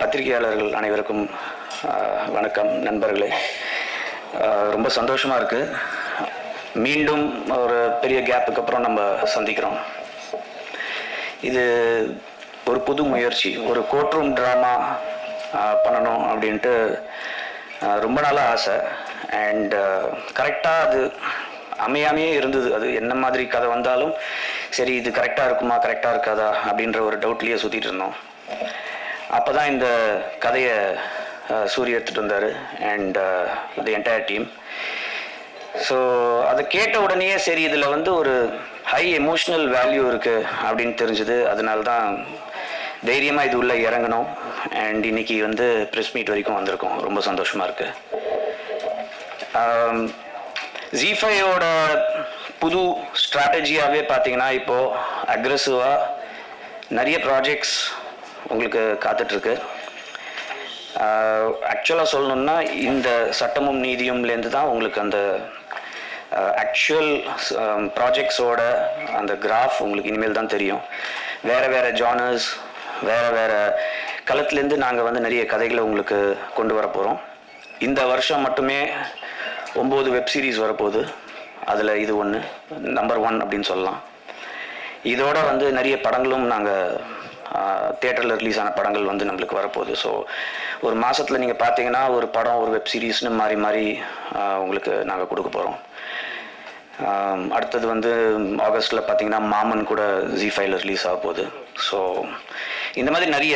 பத்திரிகையாளர்கள் அனைவருக்கும் வணக்கம் நண்பர்களே. ரொம்ப சந்தோஷமாக இருக்குது. மீண்டும் ஒரு பெரிய கேப்புக்கு அப்புறம் நம்ம சந்திக்கிறோம். இது ஒரு புது முயற்சி, ஒரு கோர்ட் ரூம் ட்ராமா பண்ணணும் அப்படின்ட்டு ரொம்ப நாளாக ஆசை. அண்ட் கரெக்டாக அது அமையாமையே இருந்தது. அது என்ன மாதிரி கதை வந்தாலும் சரி, இது கரெக்டாக இருக்குமா கரெக்டாக இருக்காதா அப்படின்ற ஒரு டவுட்லேயே சுற்றிட்டு இருந்தோம். அப்போ தான் இந்த கதையை சூரிய எடுத்துகிட்டு வந்தார் and the entire team. So அதை கேட்ட உடனேயே சரி, இதில் வந்து ஒரு ஹை எமோஷ்னல் வேல்யூ இருக்குது அப்படின்னு தெரிஞ்சுது. அதனால தான் தைரியமாக இது உள்ளே இறங்கணும். அண்ட் இன்னைக்கு வந்து ப்ரெஸ் மீட் வரைக்கும் வந்திருக்கோம். ரொம்ப சந்தோஷமாக இருக்குது. ZEE5ஓட புது ஸ்ட்ராட்டஜியாகவே பார்த்தீங்கன்னா இப்போது அக்ரெசிவாக நிறைய ப்ராஜெக்ட்ஸ் உங்களுக்கு காத்துட்ருக்கு. ஆக்சுவலாக சொல்லணுன்னா இந்த சட்டமும் நீதியும்லேருந்து தான் உங்களுக்கு அந்த ஆக்சுவல் ப்ராஜெக்ட்ஸோட அந்த கிராஃப் உங்களுக்கு இனிமேல் தான் தெரியும். வேறு வேறு ஜானர்ஸ், வேறு வேறு களத்துலேருந்து நாங்கள் வந்து நிறைய கதைகளை உங்களுக்கு கொண்டு வர போகிறோம். இந்த வருஷம் மட்டுமே 9 வெப்சீரிஸ் வரப்போகுது. அதில் இது ஒன்று நம்பர் 1 அப்படின்னு சொல்லலாம். இதோட வந்து நிறைய படங்களும் நாங்கள் தியேட்டரில் ரிலீஸ் ஆன படங்கள் வந்து நம்மளுக்கு வரப்போகுது. ஸோ ஒரு மாதத்தில் நீங்கள் பார்த்தீங்கன்னா ஒரு படம், ஒரு வெப்சீரிஸ்னு மாறி மாறி உங்களுக்கு நாங்கள் கொடுக்க போகிறோம். அடுத்தது வந்து ஆகஸ்ட்டில் பார்த்தீங்கன்னா மாமன் கூட ZEE5ல ரிலீஸ் ஆக போகுது. ஸோ இந்த மாதிரி நிறைய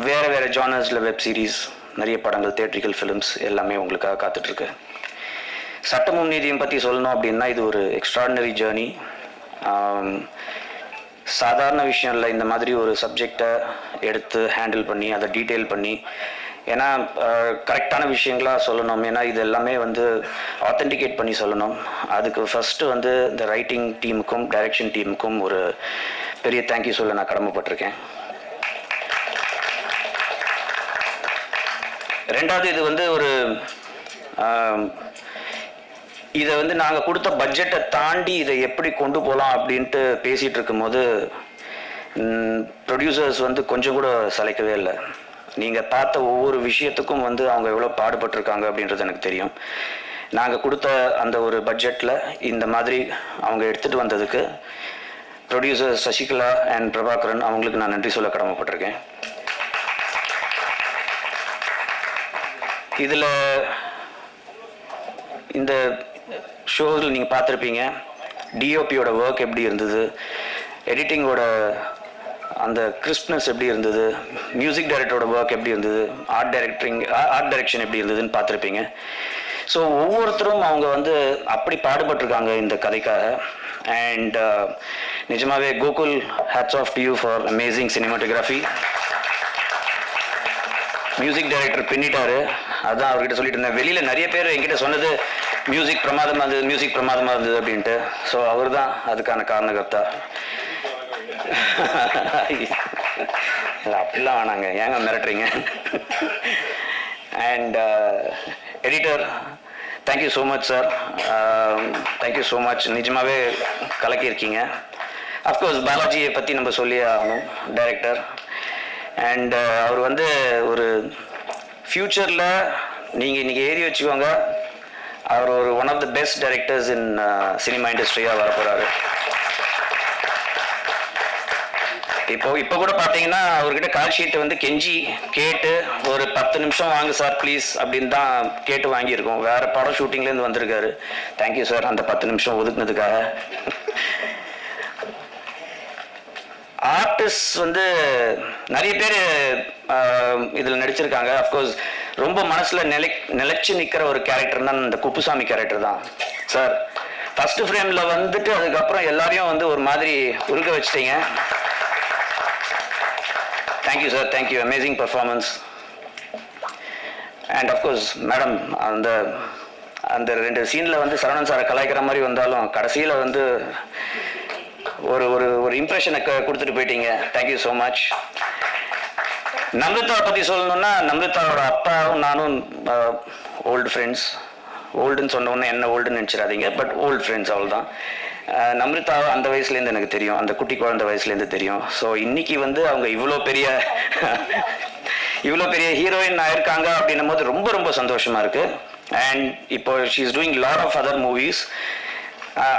வேறு வேறு ஜானர்ஸில் வெப்சீரிஸ், நிறைய படங்கள், தியேட்ரிக்கல் ஃபிலிம்ஸ் எல்லாமே உங்களுக்காக காத்துட்ருக்கு. சட்டமும் நீதியும் பற்றி சொல்லணும் அப்படின்னா இது ஒரு எக்ஸ்ட்ராடினரி ஜேர்னி. சாதாரண விஷயம் இல்லை. இந்த மாதிரி ஒரு சப்ஜெக்டை எடுத்து ஹேண்டில் பண்ணி அதை டீட்டெயில் பண்ணி, ஏன்னா கரெக்டான விஷயங்களாக சொல்லணும். ஏன்னா இது எல்லாமே வந்து ஆத்தென்டிகேட் பண்ணி சொல்லணும். அதுக்கு ஃபஸ்ட்டு வந்து இந்த ரைட்டிங் டீமுக்கும் டைரக்ஷன் டீமுக்கும் ஒரு பெரிய தேங்க்யூ சொல்ல நான் கடமைப்பட்டிருக்கேன். ரெண்டாவது, இது வந்து ஒரு இதை வந்து நாங்கள் கொடுத்த பட்ஜெட்டை தாண்டி இதை எப்படி கொண்டு போகலாம் அப்படின்ட்டு பேசிகிட்டு இருக்கும்போது ப்ரொடியூசர்ஸ் வந்து கொஞ்சம் கூட சளைக்கவே இல்லை. நீங்கள் பார்த்த ஒவ்வொரு விஷயத்துக்கும் வந்து அவங்க எவ்வளோ பாடுபட்டிருக்காங்க அப்படின்றது எனக்கு தெரியும். நாங்கள் கொடுத்த அந்த ஒரு பட்ஜெட்டில் இந்த மாதிரி அவங்க எடுத்துகிட்டு வந்ததுக்கு ப்ரொடியூசர் சசிகலா அண்ட் பிரபாகரன் அவங்களுக்கு நான் நன்றி சொல்ல கடமைப்பட்டிருக்கேன். இதில் இந்த ஷோஸில் நீங்கள் பார்த்துருப்பீங்க டிஓபியோட ஒர்க் எப்படி இருந்தது, எடிட்டிங்கோட அந்த கிறிஸ்ப்னஸ் எப்படி இருந்தது, மியூசிக் டைரக்டரோட ஒர்க் எப்படி இருந்தது, ஆர்ட் டைரக்ஷன் எப்படி இருந்ததுன்னு பார்த்துருப்பீங்க. ஸோ ஒவ்வொருத்தரும் அவங்க வந்து அப்படி பாடுபட்டிருக்காங்க இந்த கதைக்காக. அண்ட் நிஜமாவே Gokul, hats off to you for amazing cinematography. Music director பின்னிட்டாரு. அதுதான் அவர்கிட்ட சொல்லிட்டு இருந்தேன். வெளியில் நிறைய பேர் என்கிட்ட சொன்னது மியூசிக் பிரமாதமாக இருந்தது அப்படின்ட்டு. ஸோ அவர் தான் அதுக்கான காரணகர்த்தா. இல்லை அப்படிலாம் வேணாங்க, ஏங்க மிரட்டுறீங்க. And editor, thank you so much sir, thank you so much. நிஜமாகவே கலக்கியிருக்கீங்க. அஃப்கோர்ஸ் பாலாஜியை பற்றி நம்ம சொல்லியே ஆகணும், டைரக்டர். அண்ட் அவர் வந்து ஒரு ஃப்யூச்சரில் நீங்கள் இன்றைக்கி ஏறி வச்சுக்கோங்க, அவர் ஒரு one of the best directors in cinema இண்டஸ்ட்ரியாக வரப்போகிறாரு. இப்போ கூட பார்த்தீங்கன்னா அவர்கிட்ட கால் ஷீட்டை வந்து கெஞ்சி கேட்டு ஒரு 10 நிமிஷம் வாங்க சார் ப்ளீஸ் அப்படின்னு தான் கேட்டு வாங்கியிருக்கோம். வேறு படம் ஷூட்டிங்லேருந்து வந்திருக்காரு. தேங்க்யூ சார் அந்த 10 நிமிஷம் ஒதுக்குனதுக்காக. ஆர்டிஸ்ட் வந்து நிறைய பேர் இதில் நடிச்சிருக்காங்க. அஃப்கோர்ஸ் ரொம்ப மனசில் நிலைச்சு நிற்கிற ஒரு கேரக்டர் தான் இந்த குப்புசாமி கேரக்டர் தான் சார். ஃபஸ்ட்டு ஃப்ரேமில் வந்துட்டு அதுக்கப்புறம் எல்லாரையும் வந்து ஒரு மாதிரி உருக வச்சிட்டீங்க. Thank you sir, thank you. Amazing performance. And of course madam, அந்த அந்த 2 சீனில் வந்து சரவணன் சாரை கலாய்க்கிற மாதிரி வந்தாலும் கடைசியில் வந்து ஒரு ஒரு ஒரு இம்ப்ரெஷனை கொடுத்துட்டு போயிட்டீங்க. Thank you so much. நம்ரிதாவை பற்றி சொல்லணுன்னா, நம்ரிதாவோட அப்பாவும் நானும் ஓல்டு ஃப்ரெண்ட்ஸ். ஓல்டுன்னு சொன்ன உடனே என்ன ஓல்டுன்னு நினச்சிடாதீங்க, பட் ஓல்டு ஃப்ரெண்ட்ஸ், அவள் தான். நம்ரிதா அந்த வயசுலேருந்து எனக்கு தெரியும், அந்த குட்டி குழந்தை வயசுலேருந்து தெரியும். ஸோ இன்னைக்கு வந்து அவங்க இவ்வளோ பெரிய ஹீரோயின் ஆயிருக்காங்க அப்படின்னும் போது ரொம்ப ரொம்ப சந்தோஷமா இருக்கு. அண்ட் இப்போ she is doing lot of other movies.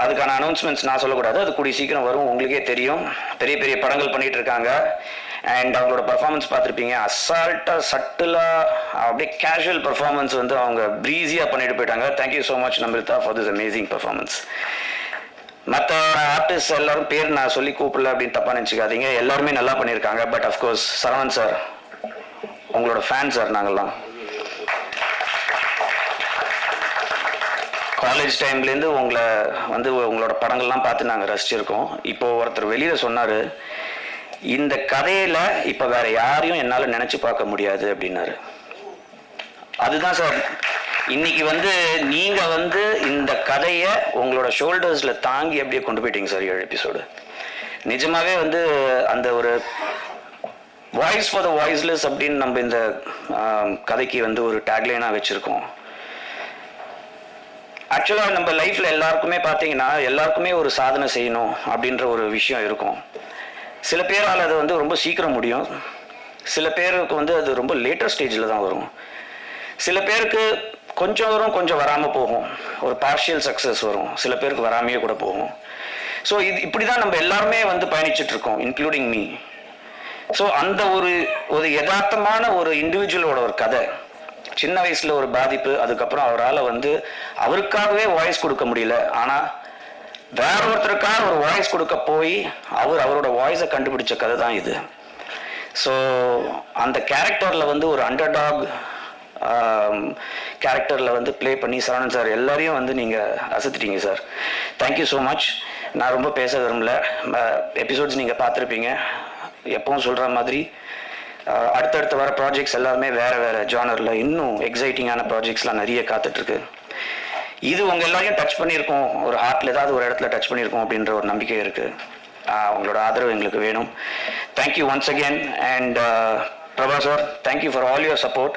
அதுக்கான அனௌன்ஸ்மெண்ட்ஸ் நான் சொல்லக்கூடாது, அது கூடிய சீக்கிரம் வரும், உங்களுக்கே தெரியும். பெரிய பெரிய படங்கள் பண்ணிட்டு இருக்காங்க. அண்ட் அவங்களோட பர்ஃபார்மன்ஸ் பார்த்துருப்பீங்க, அசால்ட்டாக சட்டிலாக அப்படியே கேஷுவல் பர்ஃபார்மன்ஸ் வந்து அவங்க ப்ரீஸியாக பண்ணிட்டு போயிட்டாங்க. Thank you so much Namritha for this amazing performance. மற்ற ஆர்டிஸ்ட் எல்லாரும் பேர் நான் சொல்லி கூப்பிடல அப்படின்னு தப்பாக நினச்சிக்காதீங்க, எல்லாருமே நல்லா பண்ணியிருக்காங்க. பட் அஃப்கோர்ஸ் சரவணன் சார் உங்களோட ஃபேன் சார். நாங்கள்லாம் காலேஜ் டைம்லேருந்து உங்களை வந்து உங்களோட படங்கள்லாம் பார்த்து நாங்கள் ரசிச்சிருக்கோம். இப்போது ஒருத்தர் வெளியில் சொன்னார், இந்த கதையில் இப்போ வேற யாரையும் என்னால் நினச்சி பார்க்க முடியாது அப்படின்னாரு. அதுதான் சார், இன்னைக்கு வந்து நீங்கள் வந்து இந்த கதையை உங்களோட ஷோல்டர்ஸில் தாங்கி அப்படியே கொண்டு போயிட்டீங்க சார் 7 எபிசோடு. நிஜமாவே வந்து அந்த ஒரு வாய்ஸ் ஃபார் த வாய்ஸ்லெஸ் அப்படின்னு நம்ம இந்த கதைக்கு வந்து ஒரு டேக்லைனாக வச்சுருக்கோம். ஆக்சுவலாக நம்ம லைஃப்பில் எல்லாருக்குமே பார்த்தீங்கன்னா எல்லாருக்குமே ஒரு சாதனை செய்யணும் அப்படின்ற ஒரு விஷயம் இருக்கும். சில பேரால் அது வந்து ரொம்ப சீக்கிரம் முடியும், சில பேருக்கு வந்து அது ரொம்ப லேட்டர் ஸ்டேஜில் தான் வரும், சில பேருக்கு கொஞ்சம் வரும் கொஞ்சம் வராமல் போகும், ஒரு பார்ஷியல் சக்ஸஸ் வரும், சில பேருக்கு வராமையே கூட போகும். ஸோ இப்படி தான் நம்ம எல்லாருமே வந்து பயணிச்சுட்ருக்கோம், இன்க்ளூடிங் மீ. ஸோ அந்த ஒரு யதார்த்தமான ஒரு இண்டிவிஜுவலோட ஒரு கதை, சின்ன வயசில் ஒரு பாதிப்பு, அதுக்கப்புறம் அவரால் வந்து அவருக்காகவே வாய்ஸ் கொடுக்க முடியல, ஆனால் வேற ஒருத்தருக்காக ஒரு வாய்ஸ் கொடுக்க போய் அவரோட வாய்ஸை கண்டுபிடிச்ச கதை தான் இது. ஸோ அந்த கேரக்டரில் வந்து ஒரு அண்டர்டாக் கேரக்டரில் வந்து ப்ளே பண்ணி சரவணன் சார் எல்லாரையும் வந்து நீங்கள் அசத்திட்டீங்க சார். Thank you so much. நான் ரொம்ப பேச விரும்பல, எபிசோட்ஸ் நீங்கள் பார்த்துருப்பீங்க. எப்பவும் சொல்கிற மாதிரி அடுத்தடுத்து வர ப்ராஜெக்ட்ஸ் எல்லாருமே வேறு ஜானரில் இன்னும் எக்ஸைட்டிங்கான ப்ராஜெக்ட்ஸ்லாம் நிறைய காத்துட்ருக்கு. இது உங்கள் எல்லாரையும் டச் பண்ணியிருக்கோம், ஒரு ஹார்ட்டில் ஏதாவது ஒரு இடத்துல டச் பண்ணியிருக்கோம் அப்படின்ற ஒரு நம்பிக்கை இருக்குது. உங்களோட ஆதரவு எங்களுக்கு வேணும். Thank you once again. And Prabha sir, thank you for all your support.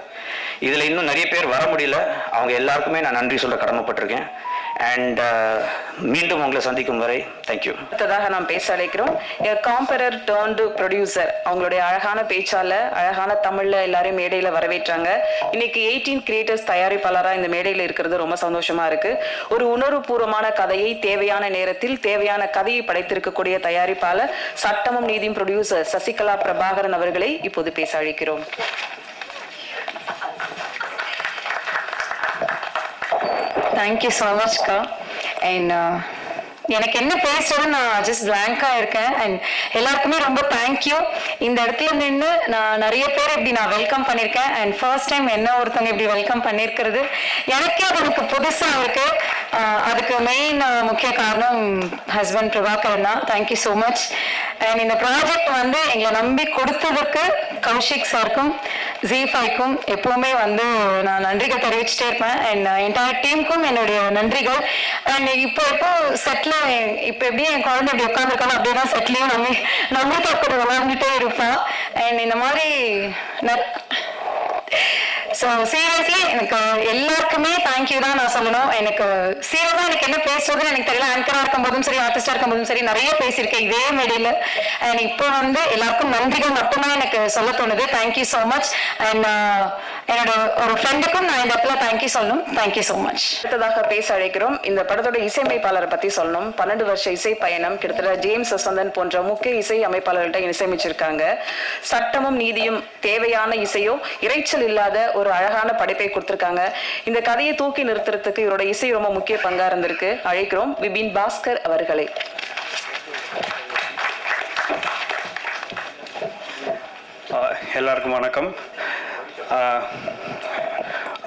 இதில் இன்னும் நிறைய பேர் வர முடியல, அவங்க எல்லாருக்குமே நான் நன்றி சொல்ல கடமைப்பட்டிருக்கேன். அண்ட் மீண்டும் உங்களை சந்திக்கும் வரை தேங்க்யூ. அடுத்ததாக நாம் பேச அழைக்கிறோம் காம்பரர் டர்ன்டு ப்ரொடியூசர். அவங்களுடைய அழகான பேச்சால அழகான தமிழ்ல எல்லாரையும் மேடையில வரவேற்றாங்க. இன்னைக்கு 18 கிரியேட்டர்ஸ் தயாரிப்பாளராக இந்த மேடையில் இருக்கிறது ரொம்ப சந்தோஷமா இருக்கு. ஒரு உணர்வுபூர்வமான கதையை தேவையான நேரத்தில் தேவையான கதையை படைத்திருக்கக்கூடிய தயாரிப்பாளர் சட்டமும் நீதியும் ப்ரொடியூசர் சசிகலா பிரபாகரன் அவர்களை இப்போது பேச அழைக்கிறோம். Thank you so மச்க்கா. அண்ட் எனக்கு என்ன பேசுறதுன்னு நான் ஜஸ்ட் பிளாங்கா இருக்கேன். அண்ட் எல்லாருக்குமே ரொம்ப தேங்க்யூ. இந்த இடத்துல நின்று நான் நிறைய பேர் இப்படி நான் வெல்கம் பண்ணியிருக்கேன். அண்ட் ஃபர்ஸ்ட் டைம் என்ன ஒருத்தவங்க இப்படி வெல்கம் பண்ணியிருக்கிறது எனக்கே அது எனக்கு புதுசாக இருக்கு. அதுக்கு மெயின் முக்கிய காரணம் ஹஸ்பண்ட் பிரபாகரன் தான். Thank you so much. அண்ட் இந்த ப்ராஜெக்ட் வந்து எங்களை நம்பி கொடுத்ததுக்கு கௌஷிக் சாருக்கும் ஜீஃபைக்கும் எப்பவுமே வந்து நான் நன்றிகள் தெரிவிச்சுட்டே இருப்பேன். அண்ட் என்டையர் டீமுக்கும் என்னுடைய நன்றிகள். அண்ட் இப்போ செட்டில் இப்போ எப்படியும் என் குழந்தை அப்படி உட்காந்துருக்காங்க, அப்படியே தான் செட்லையும் நம்ம கூட விளாண்டுட்டே இருப்பேன். அண்ட் இந்த மாதிரி ஸோ சீரியஸ்லி எனக்கு எல்லாருக்குமே தேங்க்யூ தான் நான் சொல்லணும். எனக்கு சீரியஸாக எனக்கு என்ன பேசுறதுன்னு எனக்கு தெரியல. ஆங்கராக இருக்கும் போதும் சரி, ஆர்டிஸ்டாக இருக்கும் போதும் சரி, நிறைய பேசியிருக்கேன் இதே மேடையில். அண்ட் இப்போ வந்து எல்லாருக்கும் நன்றிகள் மட்டும்தான் எனக்கு சொல்ல தோணுது. Thank you so much. அண்ட் என்னோட ஒரு ஃப்ரெண்டுக்கும் நான் இந்த இடத்துல தேங்க்யூ சொல்லணும். Thank you so much. அடுத்ததாக பேச அழைக்கிறோம் இந்த படத்தோட இசையமைப்பாளரை பற்றி சொல்லணும். 12 வருஷ இசை பயணம், கிட்டத்தட்ட ஜேம்ஸ் வசந்தன் போன்ற முக்கிய இசை அமைப்பாளர்கள்ட்ட இசையமைச்சிருக்காங்க. சட்டமும் நீதியும் தேவையான இசையோ இறைச்சல் இல்லாத ஒரு அழகான படைப்பை கொடுத்திருக்காங்க. இந்த கதையை தூக்கி நிறுத்துறதுக்கு இவரோட இசை ரொம்ப முக்கிய பங்கா இருந்திருக்கு. அழைக்கிறோம் விபின் பாஸ்கர் அவர்களை. எல்லாருக்கும் வணக்கம்.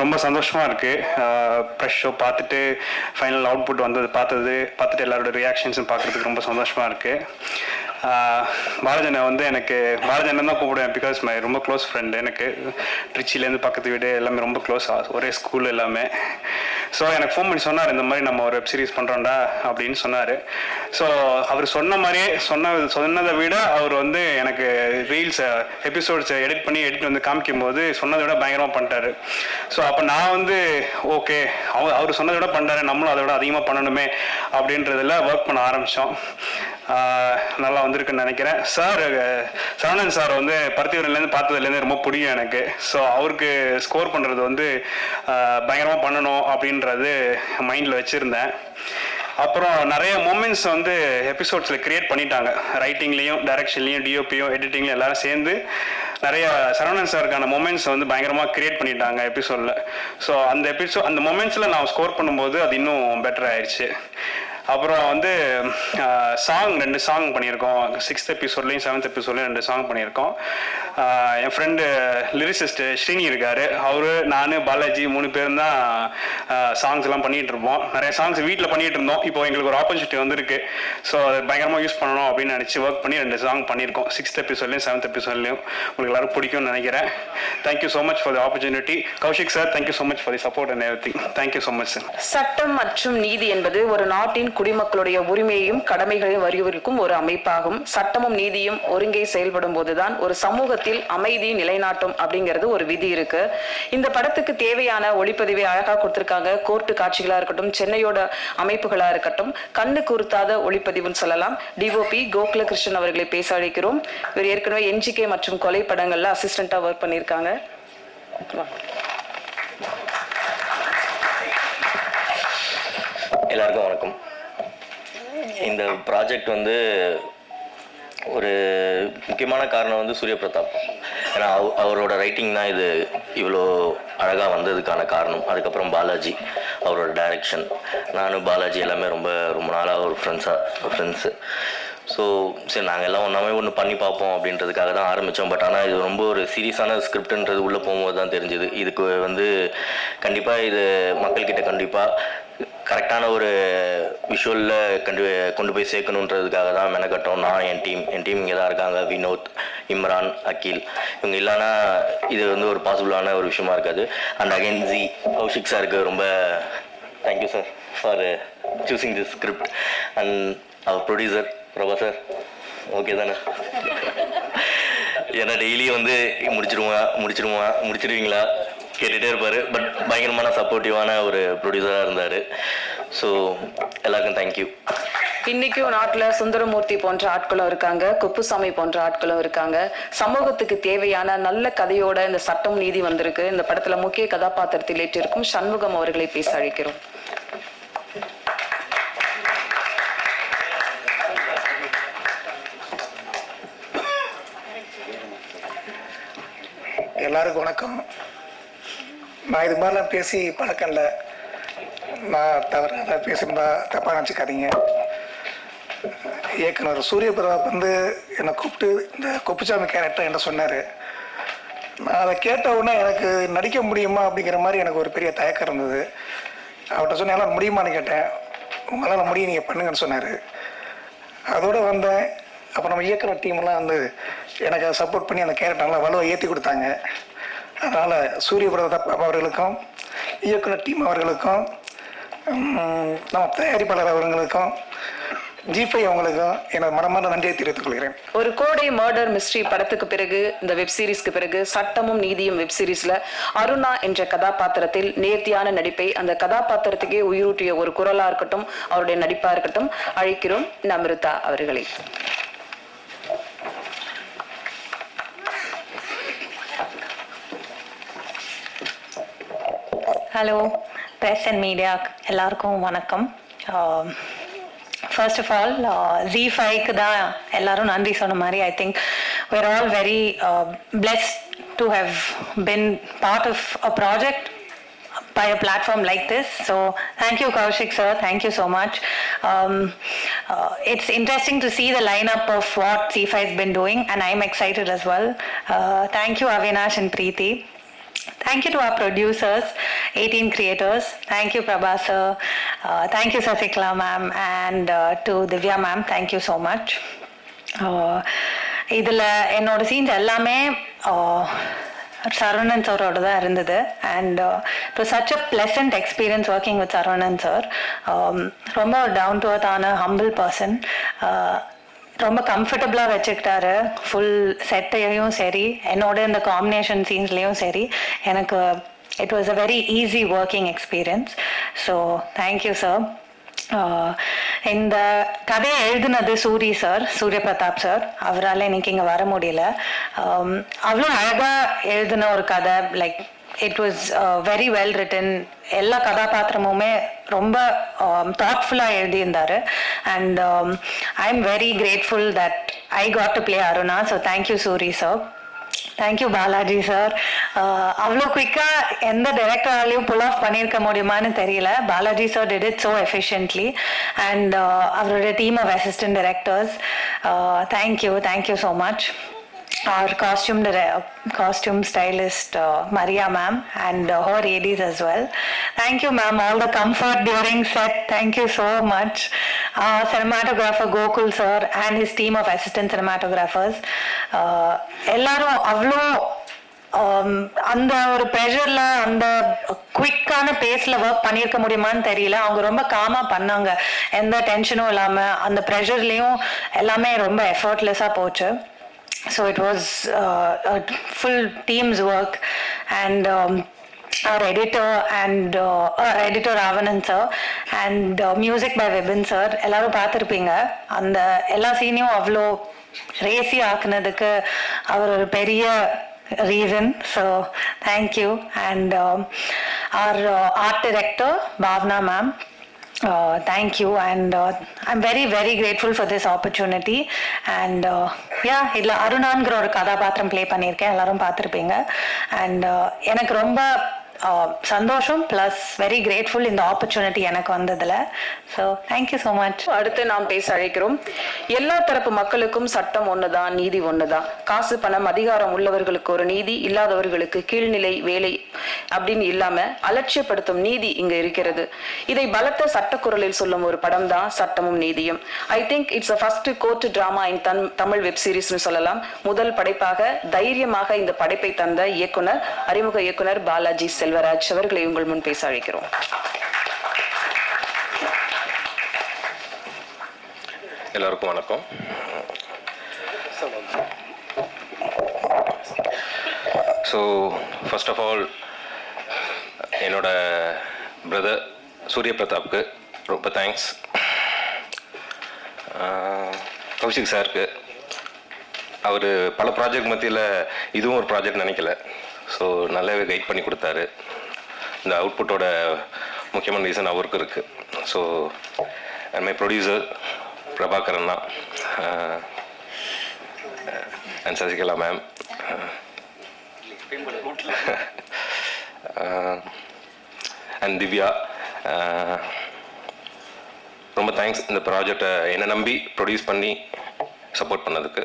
ரொம்ப சந்தோஷமாக இருக்குது. ப்ரெஷ் ஷோ பார்த்துட்டு ஃபைனல் அவுட்புட் வந்தது பார்த்துட்டு எல்லாரோட ரியாக்ஷன்ஸும் பார்க்குறதுக்கு ரொம்ப சந்தோஷமாக இருக்குது. பாலஜனை வந்து எனக்கு பாலஜனன் தான் கூப்பிடுவேன். பிகாஸ் மை ரொம்ப க்ளோஸ் ஃப்ரெண்டு. எனக்கு ட்ரிச்சிலேருந்து பக்கத்து வீடு எல்லாமே ரொம்ப க்ளோஸ், ஒரே ஸ்கூல் எல்லாமே. ஸோ எனக்கு ஃபோன் பண்ணி சொன்னார், இந்த மாதிரி நம்ம ஒரு வெப் சீரிஸ் பண்ணுறோம்டா அப்படின்னு சொன்னார். ஸோ அவர் சொன்ன மாதிரியே சொன்னதை விட அவர் வந்து எனக்கு ரீல்ஸ் எபிசோட்ஸை எடிட் வந்து காமிக்கும் போது சொன்னதை விட பயங்கரமாக பண்ணிட்டாரு. ஸோ அப்போ நான் வந்து ஓகே, அவர் சொன்னதை விட பண்ணுறாரு, நம்மளும் அதை விட அதிகமாக பண்ணணுமே அப்படின்றதில் ஒர்க் பண்ண ஆரம்பித்தோம். நல்லா வந்திருக்குன்னு நினைக்கிறேன். சார் சரவணன் சார் வந்து பருத்திவரிலேருந்து பார்த்ததுலேருந்து ரொம்ப பிடிக்கும் எனக்கு. ஸோ அவருக்கு ஸ்கோர் பண்ணுறது வந்து பயங்கரமாக பண்ணணும் அப்படின்றது மைண்டில் வச்சுருந்தேன். அப்புறம் நிறைய மூமெண்ட்ஸ் வந்து எபிசோட்ஸில் க்ரியேட் பண்ணிட்டாங்க. ரைட்டிங்லேயும் டைரக்ஷன்லேயும் டிஓபியும் எடிட்டிங்லையும் எல்லாரும் சேர்ந்து நிறைய சரவணன் சாருக்கான மூமெண்ட்ஸ் வந்து பயங்கரமாக க்ரியேட் பண்ணிட்டாங்க எபிசோடில். ஸோ அந்த மூமெண்ட்ஸில் நான் ஸ்கோர் பண்ணும்போது அது இன்னும் பெட்டர் ஆயிடுச்சு. அப்புறம் வந்து ரெண்டு சாங் பண்ணியிருக்கோம். 6th எபிசோட்லேயும் 7th எபிசோட்லேயும் 2 சாங் பண்ணியிருக்கோம். என் ஃப்ரெண்டு லிரிசிஸ்ட் ஸ்ரீனி இருக்கார். அவரு, நான், பாலாஜி 3 பேரும் தான் சாங்ஸ் எல்லாம் பண்ணிகிட்டு இருப்போம். நிறைய சாங்ஸ் வீட்டில் பண்ணிகிட்டு இருந்தோம். இப்போ எங்களுக்கு ஒரு ஆப்பர்ச்சுனிட்டி வந்திருக்கு. ஸோ அதை பயங்கரமாக யூஸ் பண்ணணும் அப்படின்னு நினச்சி ஒர்க் பண்ணி 2 சாங் பண்ணியிருக்கோம். 6th எபிசோட்லேயும் 7th எபிசோட்லேயும். உங்களுக்கு எல்லாரும் பிடிக்கும்னு நினைக்கிறேன். Thank you so much for the opportunity. Kaushik sir, thank you so much for the support and everything. Thank you so much sir. சட்டம் மற்றும் நீதி என்பது ஒரு நாட்டின் குடிமக்களுடைய உரிமையையும் கடமைகளையும் வலியுறுத்தும் ஒரு அமைப்பாகும். சட்டமும் நீதியும் ஒருங்கே செயல்படும் போதுதான் ஒரு சமூகத்தில் அமைதி நிலைநாட்டும் அப்படிங்கிறது ஒரு விதி இருக்கு. இந்த படத்துக்கு தேவையான ஒளிப்பதிவை அழகா கொடுத்திருக்காங்க. கோர்ட்டு காட்சிகளா இருக்கட்டும், சென்னையோட அமைப்புகளா இருக்கட்டும், கண்ணு கூர்த்தாத ஒளிப்பதிவுன்னு சொல்லலாம். டிஓபி கோகுல கிருஷ்ணன் அவர்களை பேச அழைக்கிறோம். இவர் ஏற்கனவே என்ஜிகே மற்றும் கொலை படங்கள்ல அசிஸ்டண்டா ஒர்க் பண்ணியிருக்காங்க. எல்லாருக்கும் வணக்கம். இந்த ப்ராஜெக்ட் வந்து ஒரு முக்கியமான காரணம் வந்து சூரிய பிரதாப். ஏன்னா அவரோட ரைட்டிங் தான் இது இவ்வளோ அழகாக வந்ததுக்கான காரணம். அதுக்கப்புறம் பாலாஜி அவரோட டைரக்ஷன். நானும் பாலாஜி எல்லாமே ரொம்ப நாளாக ஒரு ஃப்ரெண்ட்ஸு. ஸோ சரி, நாங்கள் எல்லாம் ஒன்று பண்ணி பார்ப்போம் அப்படின்றதுக்காக தான் ஆரம்பித்தோம். பட் ஆனால் இது ரொம்ப ஒரு சீரியஸான ஸ்கிரிப்டுன்றது உள்ளே போகும்போது தான் தெரிஞ்சுது. இதுக்கு வந்து கண்டிப்பாக இது மக்கள்கிட்ட கண்டிப்பாக கரெக்டான ஒரு விஷுவலில் கொண்டு போய் சேர்க்கணுன்றதுக்காக தான் மெனக்கட்டோம். நான் என் டீம் இங்கே தான் இருக்காங்க. வினோத், இம்ரான், அகில். இவங்க இல்லைன்னா இது வந்து ஒரு பாசிபிளான ஒரு விஷயமா இருக்காது. அண்ட் அகைன் கௌஷிக் சாருக்கு ரொம்ப thank you sir for choosing this script. And அவர் ப்ரொடியூசர் பிரபா சார், ஓகே தானே? ஏன்னா டெய்லி வந்து முடிச்சிருவீங்களா கேட்டுகிட்டே இருப்பார். பட் பயங்கரமான சப்போர்ட்டிவான ஒரு ப்ரொடியூசராக இருந்தார். ஸோ எல்லாருக்கும் தேங்க்யூ. இன்னைக்கும் நாட்டுல சுந்தரமூர்த்தி போன்ற ஆட்களும் இருக்காங்க, குப்புசாமி போன்ற ஆட்களும் இருக்காங்க. சமூகத்துக்கு தேவையான நல்ல கதையோட இந்த சட்டம் நீதி வந்திருக்கு. இந்த படத்துல முக்கிய கதாபாத்திரத்தில் ஏற்றிருக்கும் சண்முகம் அவர்களை பேச அழைக்கிறோம். எல்லாருக்கும் வணக்கம். நான் இது மாதிரிலாம் பேசி பழக்கம் இல்லை. நான் தவறாக பேசியிருந்தா தப்பாக நினச்சிக்காதீங்க. இயக்குனர் சூரிய பிரதாப் வந்து என்னை கூப்பிட்டு இந்த குப்புசாமி கேரக்டர் என்ன சொன்னார். நான் அதை கேட்ட உடனே எனக்கு நடிக்க முடியுமா அப்படிங்கிற மாதிரி எனக்கு ஒரு பெரிய தயக்கம் இருந்தது. அவர்கிட்ட சொன்னேன், எல்லாம் முடியுமான்னு கேட்டேன். உங்களால் முடியும், நீங்கள் பண்ணுங்கன்னு சொன்னார். அதோடு வந்தேன். அப்போ நம்ம இயக்குனர் டீம்லாம் வந்து எனக்கு சப்போர்ட் பண்ணி அந்த கேரக்டர் நல்லா வலுவை ஏற்றி கொடுத்தாங்க. அதனால் சூரிய பிரதாப் அவர்களுக்கும் இயக்குனர் டீம் அவர்களுக்கும் நம்ம தயாரிப்பாளர் அவர்களுக்கும் G5 அவங்களுக்கும் எனது மனமார்ந்த நன்றியை தெரிவித்துக் கொள்கிறேன். ஒரு கோடை மர்டர் மிஸ்ட்ரி படத்துக்கு பிறகு, இந்த வெப் சீரிஸ்க்கு பிறகு சட்டமும் நீதியும் வெப் சீரிஸ்ல அருணா என்ற கதாபாத்திரத்தில் நேர்த்தியான நடிப்பை, அந்த கதாபாத்திரத்துக்கே உயிரூட்டிய ஒரு குரலா இருக்கட்டும், அவருடைய நடிப்பா இருக்கட்டும், அழைக்கிறோம் நமிருதா அவர்களை. ஹலோ ப்ரெஸ் அண்ட் மீடியா எல்லாருக்கும் வணக்கம். ஃபர்ஸ்ட் ஆஃப் ஆல் Z5க்கு தான் எல்லாரும் நன்றி சொன்ன மாதிரி I think we're all very blessed to have been part of a project by a platform like this. So thank you Kaushik sir, thank you so much. It's interesting to see the lineup of what Z5 has been doing and I'm excited as well. Thank you Avinash and Preeti. Thank you to our producers, 18 creators. Thank you Prabha sir. Thank you Sasikla ma'am and to Divya ma'am. Thank you so much. இதில் என்னோட scenes எல்லாமே சரவணன் சாரோட தான் இருந்தது. And it was such a pleasant experience working with Saravanan sir. ரொம்ப down to அர்த்தான humble person. ரொம்ப கம்ஃபர்டபுளாக வச்சுக்கிட்டாரு full செட்டையும் சரி, என்னோட இந்த காம்பினேஷன் சீன்ஸ்லேயும் சரி. எனக்கு it was a very easy working experience. So thank you sir. இந்த கதையை எழுதுனது சூரிய பிரதாப் சார். அவரால் இன்னைக்கு இங்கே வர முடியல. அவ்வளோ அழகாக எழுதின ஒரு கதை. Like it was very well written. எல்லா கதாபாத்திரமுமே ரொம்ப தாட்ஃபுல்லாக எழுதியிருந்தார். And I am very grateful that I got to play Aruna. So thank you Suri sir. Thank you Balaji sir. அவ்வளோ குயிக்காக எந்த டைரக்டராலையும் புல் ஆஃப் பண்ணியிருக்க முடியுமான்னு தெரியல. Balaji sir did it so efficiently. And அவரோட team of assistant directors, thank you so much. Our costume stylist Maria ma'am and her ADs as well. Thank you ma'am. All the comfort during set. Thank you so much. Cinematographer Gokul sir and his team of assistant cinematographers. எல்லாரும் அவ்வளோ அந்த ஒரு ப்ரெஷரில் அந்த குவிக்கான பேஸில் work பண்ணியிருக்க முடியுமான்னு தெரியல. அவங்க ரொம்ப காமாக பண்ணாங்க, எந்த டென்ஷனும் இல்லாமல். அந்த ப்ரெஷர்லேயும் எல்லாமே ரொம்ப எஃபர்ட்லெஸ்ஸாக போச்சு. So it was a full team's work. And our editor Ravanan sir and music by Vibin sir. எல்லாரும் பார்த்துருப்பீங்க. அந்த எல்லா சீனையும் அவ்வளோ ரேசி ஆக்குனதுக்கு அவர் ஒரு பெரிய reason. So thank you. And our art director Bhavna ma'am, thank you. And I'm very very grateful for this opportunity. And இதில் அருணாங்கிற ஒரு கதாபாத்திரம் ப்ளே பண்ணியிருக்கேன், எல்லாரும் பார்த்துருப்பீங்க. அண்ட் எனக்கு ரொம்ப சந்தோஷம் ப்ளஸ் வெரி கிரேட்ஃபுல் இந்த ஆப்பர்ச்சுனிட்டி எனக்கு வந்ததில். So thank you so much. அடுத்து நாம் பேச அழைக்கிறோம். எல்லா தரப்பு மக்களுக்கும் சட்டம் ஒண்ணுதான், நீதி ஒண்ணுதான். காசு பணம் அதிகாரம் உள்ளவர்களுக்கு ஒரு நீதி, இல்லாதவர்களுக்கு கீழ்நிலை வேலை அப்படின்னு இல்லாம அலட்சியப்படுத்தும் நீதி இங்க இருக்கிறது. இதை பலத்த சட்டக்குரலில் சொல்லும் ஒரு படம் தான் சட்டமும் நீதியும். I think it's a first court drama in Tamil web சீரிஸ்னு சொல்லலாம். முதல் படைப்பாக தைரியமாக இந்த படைப்பை தந்த இயக்குனர், அறிமுக இயக்குனர் பாலாஜி செல்வராஜ் அவர்களை உங்கள் முன் பேச அழைக்கிறோம். எல்லாருக்கும் வணக்கம். ஸோ ஃபர்ஸ்ட் ஆஃப் ஆல் என்னோட பிரதர் சூரிய பிரதாப்க்கு ரொம்ப தேங்க்ஸ். கௌஷிக் சாருக்கு, அவர் பல ப்ராஜெக்ட் மத்தியில் இதுவும் ஒரு ப்ராஜெக்ட் நினைக்கல. ஸோ நல்லாவே கைட் பண்ணி கொடுத்தாரு. இந்த அவுட்புட்டோட முக்கியமான ரீசன் அவருக்கு இருக்குது. ஸோ மை ப்ரொடியூசர் பிரபாகரன் தான், and Sasikala ma'am, and Divya. ரொம்ப தேங்க்ஸ் இந்த ப்ராஜெக்டை என்னை நம்பி ப்ரொடியூஸ் பண்ணி சப்போர்ட் பண்ணதுக்கு.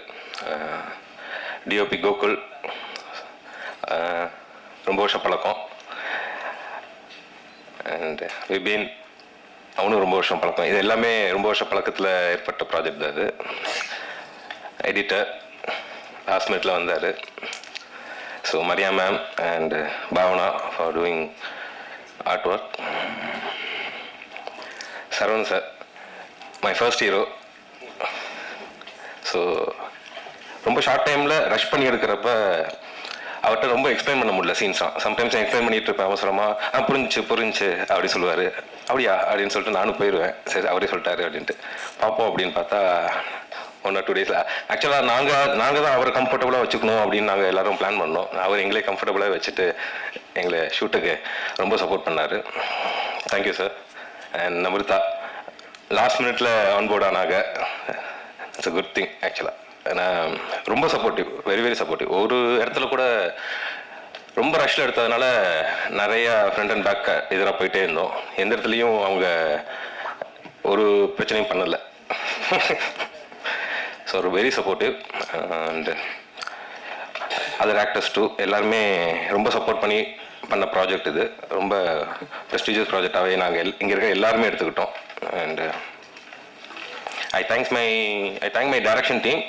டிஓபி கோகுல், ரொம்ப வருஷம் பழக்கம். அண்ட் விபின், அவனும் ரொம்ப வருஷம் பழக்கம். இது எல்லாமே ரொம்ப வருஷம் பழக்கத்தில் ஏற்பட்ட ப்ராஜெக்ட் தான் இது. எடிட்டர் லாஸ்ட் மினிட்ல வந்தார். So Maria ma'am and Bhavana for doing art work. Saravanan sir, my first hero. So ரொம்ப ஷார்ட் டைமில் ரஷ் பண்ணி எடுக்கிறப்ப அவர்கிட்ட ரொம்ப எக்ஸ்பிளைன் பண்ண முடியல சீன்ஸ்லாம். சம்டைம்ஸ் எக்ஸ்பிளைன் பண்ணிட்டு இருப்பேன் அவசரமாக. புரிஞ்சு அப்படி சொல்லுவார். அப்படியா அப்படின்னு சொல்லிட்டு நானும் போயிடுவேன். சரி அவரே சொல்லிட்டாரு அப்படின்ட்டு பார்ப்போம். அப்படின்னு பார்த்தா 1 or 2 days ஆக்சுவலாக நாங்கள் தான் அவரை கம்ஃபர்டபுளாக வச்சுக்கணும் அப்படின்னு நாங்கள் எல்லோரும் பிளான் பண்ணோம். அவர் எங்களே கம்ஃபர்டபுளாக வச்சுட்டு எங்களை ஷூட்டுக்கு ரொம்ப சப்போர்ட் பண்ணார். Thank you sir. அண்ட் நமிருதா லாஸ்ட் மினிட்ல ஆன்போர்ட் ஆனாங்க. இட்ஸ் அ குட் திங் ஆக்சுவலாக. ஏன்னா ரொம்ப சப்போர்ட்டிவ், வெரி வெரி சப்போர்ட்டிவ். ஒரு இடத்துல கூட ரொம்ப ரஷ்ல எடுத்ததுனால நிறையா ஃப்ரண்ட் அண்ட் பேக் எதிராக போயிட்டே இருந்தோம். எந்த இடத்துலையும் அவங்க ஒரு பிரச்சனையும் பண்ணலை. ஸோ ஒரு very supportive. And other actors too எல்லாருமே ரொம்ப சப்போர்ட் பண்ணி பண்ண ப்ராஜெக்ட் இது. ரொம்ப ப்ரெஸ்டீஜியஸ் ப்ராஜெக்டாகவே நாங்கள் இங்கே இருக்க எல்லாருமே எடுத்துக்கிட்டோம். And I thank my direction team,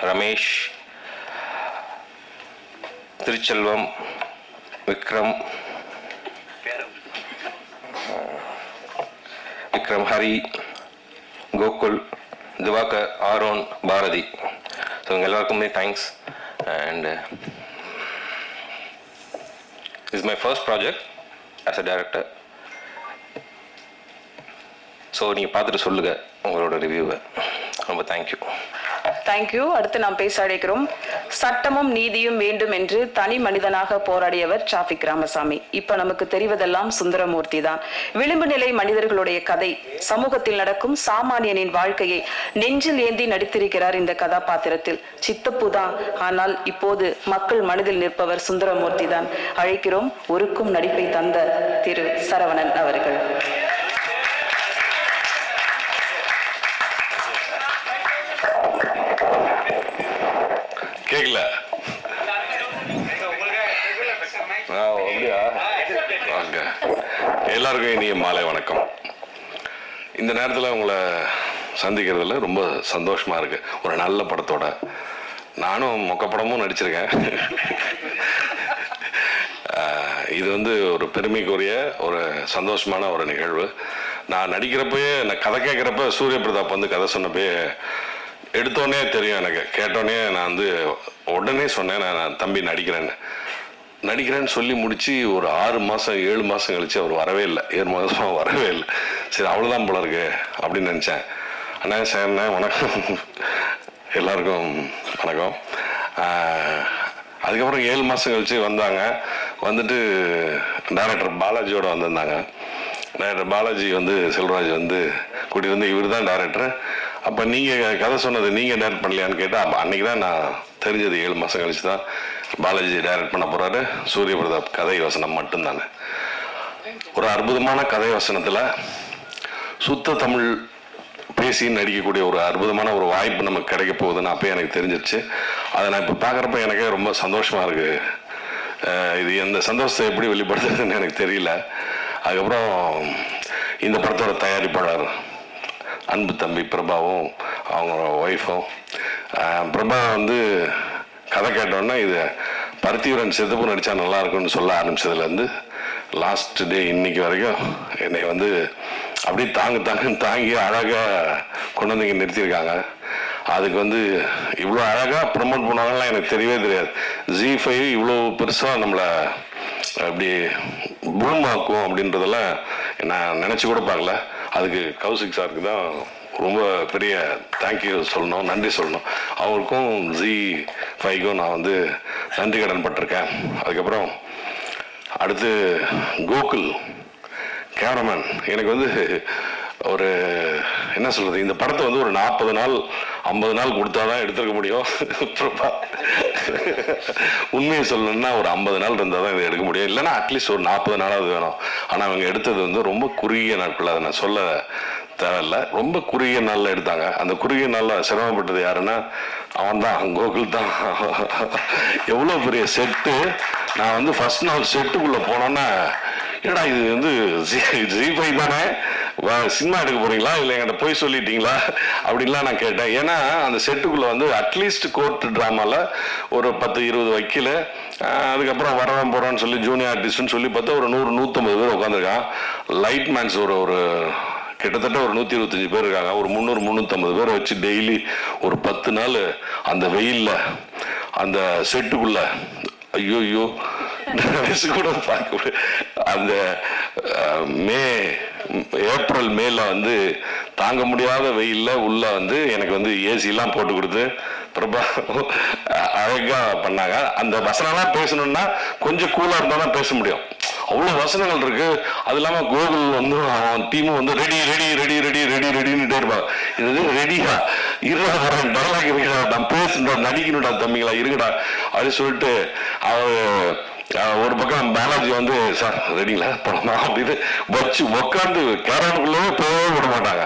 Ramesh, Trichelvam, Vikram, Hari, Gokul, Divakar, Aaron, Bharati. So எல்லாருக்குமே thanks. And this is my first project as a director. So நீங்கள் பார்த்துட்டு சொல்லுங்கள் உங்களோட ரிவ்யூவை. ரொம்ப தேங்க்யூ. தேங்க்யூ. அடுத்து நாம் பேச அழைக்கிறோம். சட்டமும் நீதியும் வேண்டும் என்று தனி மனிதனாக போராடியவர் டிராபிக் ராமசாமி. இப்ப நமக்கு தெரிவதெல்லாம் சுந்தரமூர்த்தி தான். விளிம்பு நிலை மனிதர்களுடைய கதை, சமூகத்தில் நடக்கும் சாமானியனின் வாழ்க்கையை நெஞ்சில் ஏந்தி நடித்திருக்கிறார் இந்த கதாபாத்திரத்தில். சித்தப்பு தான், ஆனால் இப்போது மக்கள் மனதில் நிற்பவர் சுந்தரமூர்த்தி தான். அழைக்கிறோம் ஒருக்கும் நடிப்பை தந்த திரு சரவணன் அவர்கள். கேட்கல அப்படியா? வாங்க. எல்லாருக்கும் இனிய மாலை வணக்கம். இந்த நேரத்தில் உங்களை சந்திக்கிறதுல ரொம்ப சந்தோஷமா இருக்கு. ஒரு நல்ல படத்தோட நானும் மொக்கப்படமும் நடிச்சிருக்கேன். இது வந்து ஒரு பெருமைக்குரிய ஒரு சந்தோஷமான ஒரு நிகழ்வு. நான் நடிக்கிறப்பயே, நான் கதை கேட்குறப்ப சூரிய பிரதாப் வந்து கதை சொன்னப்பே எடுத்தோடனே தெரியும் எனக்கு. கேட்டோடனே நான் வந்து உடனே சொன்னேன், நான் தம்பி நடிக்கிறேன்னு சொல்லி முடிச்சு ஒரு 6 மாதம் 7 மாதம் கழிச்சு அவர் வரவே இல்லை. 7 மாதமாக வரவே இல்லை. சரி, அவ்வளோதான் போல இருக்கு அப்படின்னு நினச்சேன். அண்ணா சார் வணக்கம், எல்லாருக்கும் வணக்கம். அதுக்கப்புறம் 7 மாதம் கழிச்சு வந்தாங்க. வந்துட்டு டைரக்டர் பாலாஜியோட வந்திருந்தாங்க. டைரக்டர் பாலாஜி வந்து செல்வராஜ் வந்து கூட்டி வந்து இவர் தான் டைரக்டர், அப்போ நீங்கள் கதை சொன்னது நீங்கள் டைரக்ட் பண்ணலையான்னு கேட்டால், அப்போ அன்றைக்கி தான் நான் தெரிஞ்சது. 7 மாதம் கழிச்சு தான் பாலாஜி டைரக்ட் பண்ண போகிறாரு. சூரிய பிரதாப் கதை வசனம் மட்டும்தானே. ஒரு அற்புதமான கதை வசனத்தில் சுத்த தமிழ் பேசி நடிக்கக்கூடிய ஒரு அற்புதமான ஒரு வாய்ப்பு நமக்கு கிடைக்க போகுதுன்னு அப்போ எனக்கு தெரிஞ்சிருச்சு. அதை நான் இப்போ பார்க்குறப்ப எனக்கே ரொம்ப சந்தோஷமாக இருக்குது. இது எந்த சந்தோஷத்தை எப்படி வெளிப்படுத்துறதுன்னு எனக்கு தெரியல. அதுக்கப்புறம் இந்த படத்தோட தயாரிப்பாளர் அன்பு தம்பி பிரபாவும் அவங்க ஒய்ஃபும். பிரபா வந்து கதை கேட்டோன்னா இது பருத்திவரன் சித்தப்பு நடித்தா நல்லா இருக்கும்னு சொல்ல ஆரம்பித்ததுலேருந்து லாஸ்ட் டே இன்னைக்கு வரைக்கும் என்னை வந்து அப்படியே தாங்கி அழகாக கொண்டு வந்து இங்கே நிறுத்தியிருக்காங்க. அதுக்கு வந்து இவ்வளோ அழகாக ப்ரமோட் பண்ணாங்கலாம் எனக்கு தெரியவே தெரியாது. Zee5 இவ்வளோ பெருசாக நம்மளை அப்படி பூமாக்கும் அப்படின்றதெல்லாம் நான் நினச்சி கூட பார்க்கல. அதுக்கு கௌசிக் சாருக்கு தான் ரொம்ப பெரிய தேங்க்யூ சொல்லணும், நன்றி சொல்லணும். அவருக்கும் Zee5க்கும் நான் வந்து நன்றி கடன் பட்டிருக்கேன். அதுக்கப்புறம் அடுத்து கோகுல் கேமராமேன். எனக்கு வந்து ஒரு என்ன சொல்கிறது, இந்த படத்தை வந்து ஒரு 40 நாள் 50 நாள் கொடுத்தா தான் எடுத்துருக்க முடியும். உண்மையை சொல்லணும்னா ஒரு 50 நாள் இருந்தால் தான் இதை எடுக்க முடியும். இல்லைன்னா அட்லீஸ்ட் ஒரு 40 நாளாவது வேணும். ஆனால் அவங்க எடுத்தது வந்து ரொம்ப குறுகிய நாட்கள். அதை நான் சொல்ல தேவையில்லை, ரொம்ப குறுகிய நாளில் எடுத்தாங்க. அந்த குறுகிய நாளில் சிரமப்பட்டது யாருன்னா அவன் தான், கோகுல் தான். எவ்வளோ பெரிய செட்டு. நான் வந்து ஃபர்ஸ்ட் நாள் செட்டுக்குள்ளே போனோன்னா, ஏடா இது வந்து Zee5 தானே, சினிமா எடுக்க போறீங்களா இல்லை என்கிட்ட போய் சொல்லிட்டீங்களா அப்படின்லாம் நான் கேட்டேன். ஏன்னா அந்த செட்டுக்குள்ளே வந்து அட்லீஸ்ட் கோர்ட் ட்ராமாவில் ஒரு 10-20 வக்கீல், அதுக்கப்புறம் வரவன் போகிறான்னு சொல்லி ஜூனியர் ஆர்டிஸ்ட்னு சொல்லி பார்த்தா ஒரு 100-150 பேர் உட்காந்துருக்கான். லைட் மேன்ஸ் ஒரு கிட்டத்தட்ட ஒரு 125 பேர் இருக்காங்க. ஒரு 300-350 பேரை வச்சு டெய்லி ஒரு 10 நாள் அந்த வெயிலில் அந்த செட்டுக்குள்ள, ஐயோ நினைச்சு கூட பார்க்க, அந்த ஏப்ரல் மேல வந்து தாங்க முடியாத வெயில்ல உள்ள வந்து எனக்கு வந்து ஏசிலாம் போட்டு கொடுத்து பிரபா அழகா பண்ணாங்க. அந்த வசனம்லாம் பேசணும்னா கொஞ்சம் கூலா இருந்தா தான் பேச முடியும். அவ்வளோ வசனங்கள் இருக்கு. அது இல்லாமல் கோகுல் வந்து அவன் டீமும் வந்து ready ready ready ready ready ரெடின்னுட்டே இருப்பாங்க. இது ரெடியா இருடா, டயலாக் இருக்குடா, நான் பேசுடா, நடிக்கணும்டா தம்பிங்களா இருங்கடா அப்படின்னு சொல்லிட்டு ஒரு பக்கம் பாலாஜி வந்து சார் ரெடிங்களா படமா அப்படின்னு வச்சு உட்காந்து கேரனுக்குள்ளவே போகவே விட மாட்டாங்க.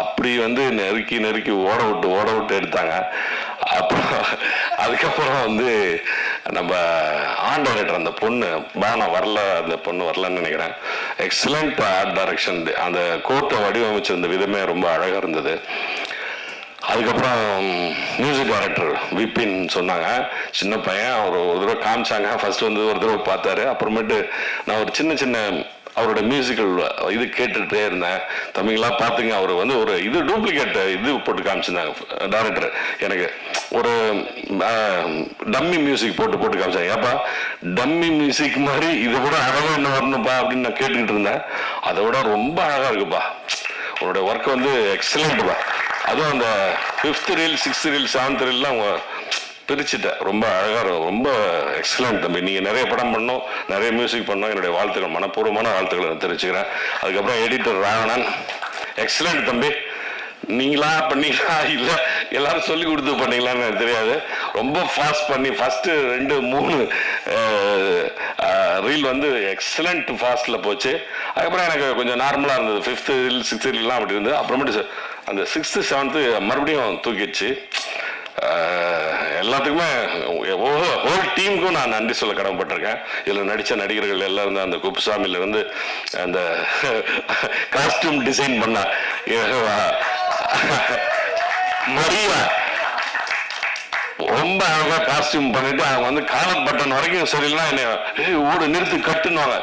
அப்படி வந்து நெருக்கி ஓட விட்டு எடுத்தாங்க. அப்புறம் அதுக்கப்புறம் வந்து நம்ம ஆர்ட் டைரக்டர் அந்த பொண்ணு பானா அந்த பொண்ணு வரலன்னு நினைக்கிறேன். Excellent art direction. அந்த கோட்டை வடிவமைச்சிருந்த விதமே ரொம்ப அழகாக இருந்தது. அதுக்கப்புறம் மியூசிக் டைரக்டர் விபின் சொன்னாங்க, சின்ன பையன், அவர் ஒரு தடவை காமிச்சாங்க. ஃபர்ஸ்ட் வந்து ஒரு தடவை பார்த்தாரு. அப்புறமேட்டு நான் ஒரு சின்ன சின்ன அவரோட மியூசிக்கல் இது கேட்டுகிட்டே இருந்தேன். தம்பிங்களா பார்த்துங்க, அவர் வந்து ஒரு இது டூப்ளிகேட் இது போட்டு காமிச்சிருந்தாங்க டைரக்டர். எனக்கு ஒரு டம்மி மியூசிக் போட்டு காமிச்சாங்க. ஏப்பா டம்மி மியூசிக் மாதிரி இதை விட அழகாக என்ன வரணும்ப்பா அப்படின்னு நான் கேட்டுக்கிட்டு இருந்தேன். அதை விட ரொம்ப அழகாக இருக்குப்பா, உன்னோட ஒர்க் வந்து எக்ஸலண்ட்ப்பா. அதுவும் அந்த 5th reel 6th reel 7th ரீல்லாம் அவங்க பிரிச்சுட்டேன். ரொம்ப அழகாக, ரொம்ப எக்ஸலண்ட் தம்பி. நீங்கள் நிறைய படம் பண்ணோம், நிறைய மியூசிக் பண்ணோம். என்னுடைய வாழ்த்துக்கள், மனப்பூர்வமான வாழ்த்துக்களை நான் தெரிவிச்சுக்கிறேன். அதுக்கப்புறம் எடிட்டர் ராவணன், எக்ஸலண்ட் தம்பி. நீங்களா பண்ணீங்களா இல்லை எல்லாரும் சொல்லி கொடுத்து பண்ணீங்களான்னு எனக்கு தெரியாது. ரொம்ப ஃபாஸ்ட் பண்ணி ஃபஸ்ட்டு 2-3 ரீல் வந்து எக்ஸலண்ட் ஃபாஸ்ட்டில் போச்சு. அதுக்கப்புறம் எனக்கு கொஞ்சம் நார்மலாக இருந்தது. 5th ரீல் 6th ரீல்லாம் அப்படி இருந்தது. அப்புறமேட்டு அந்த 6th 7th மறுபடியும் தூக்கிடுச்சு. எல்லாத்துக்குமே ஹோல் டீமுக்கும் நான் நன்றி சொல்ல கடமைப்பட்டிருக்கேன். இதில் நடித்த நடிகர்கள் எல்லாரும், அந்த குப்புசாமியிலேருந்து அந்த காஸ்டியூம் டிசைன் பண்ண மரியா ரொம்ப அழகா காஸ்டியூம் பண்ணிட்டு அவங்க வந்து காலர் பட்டன் வரைக்கும் சரியில்லைனா என்ன ஓடு நிறுத்தி கட்டுனுவாங்க.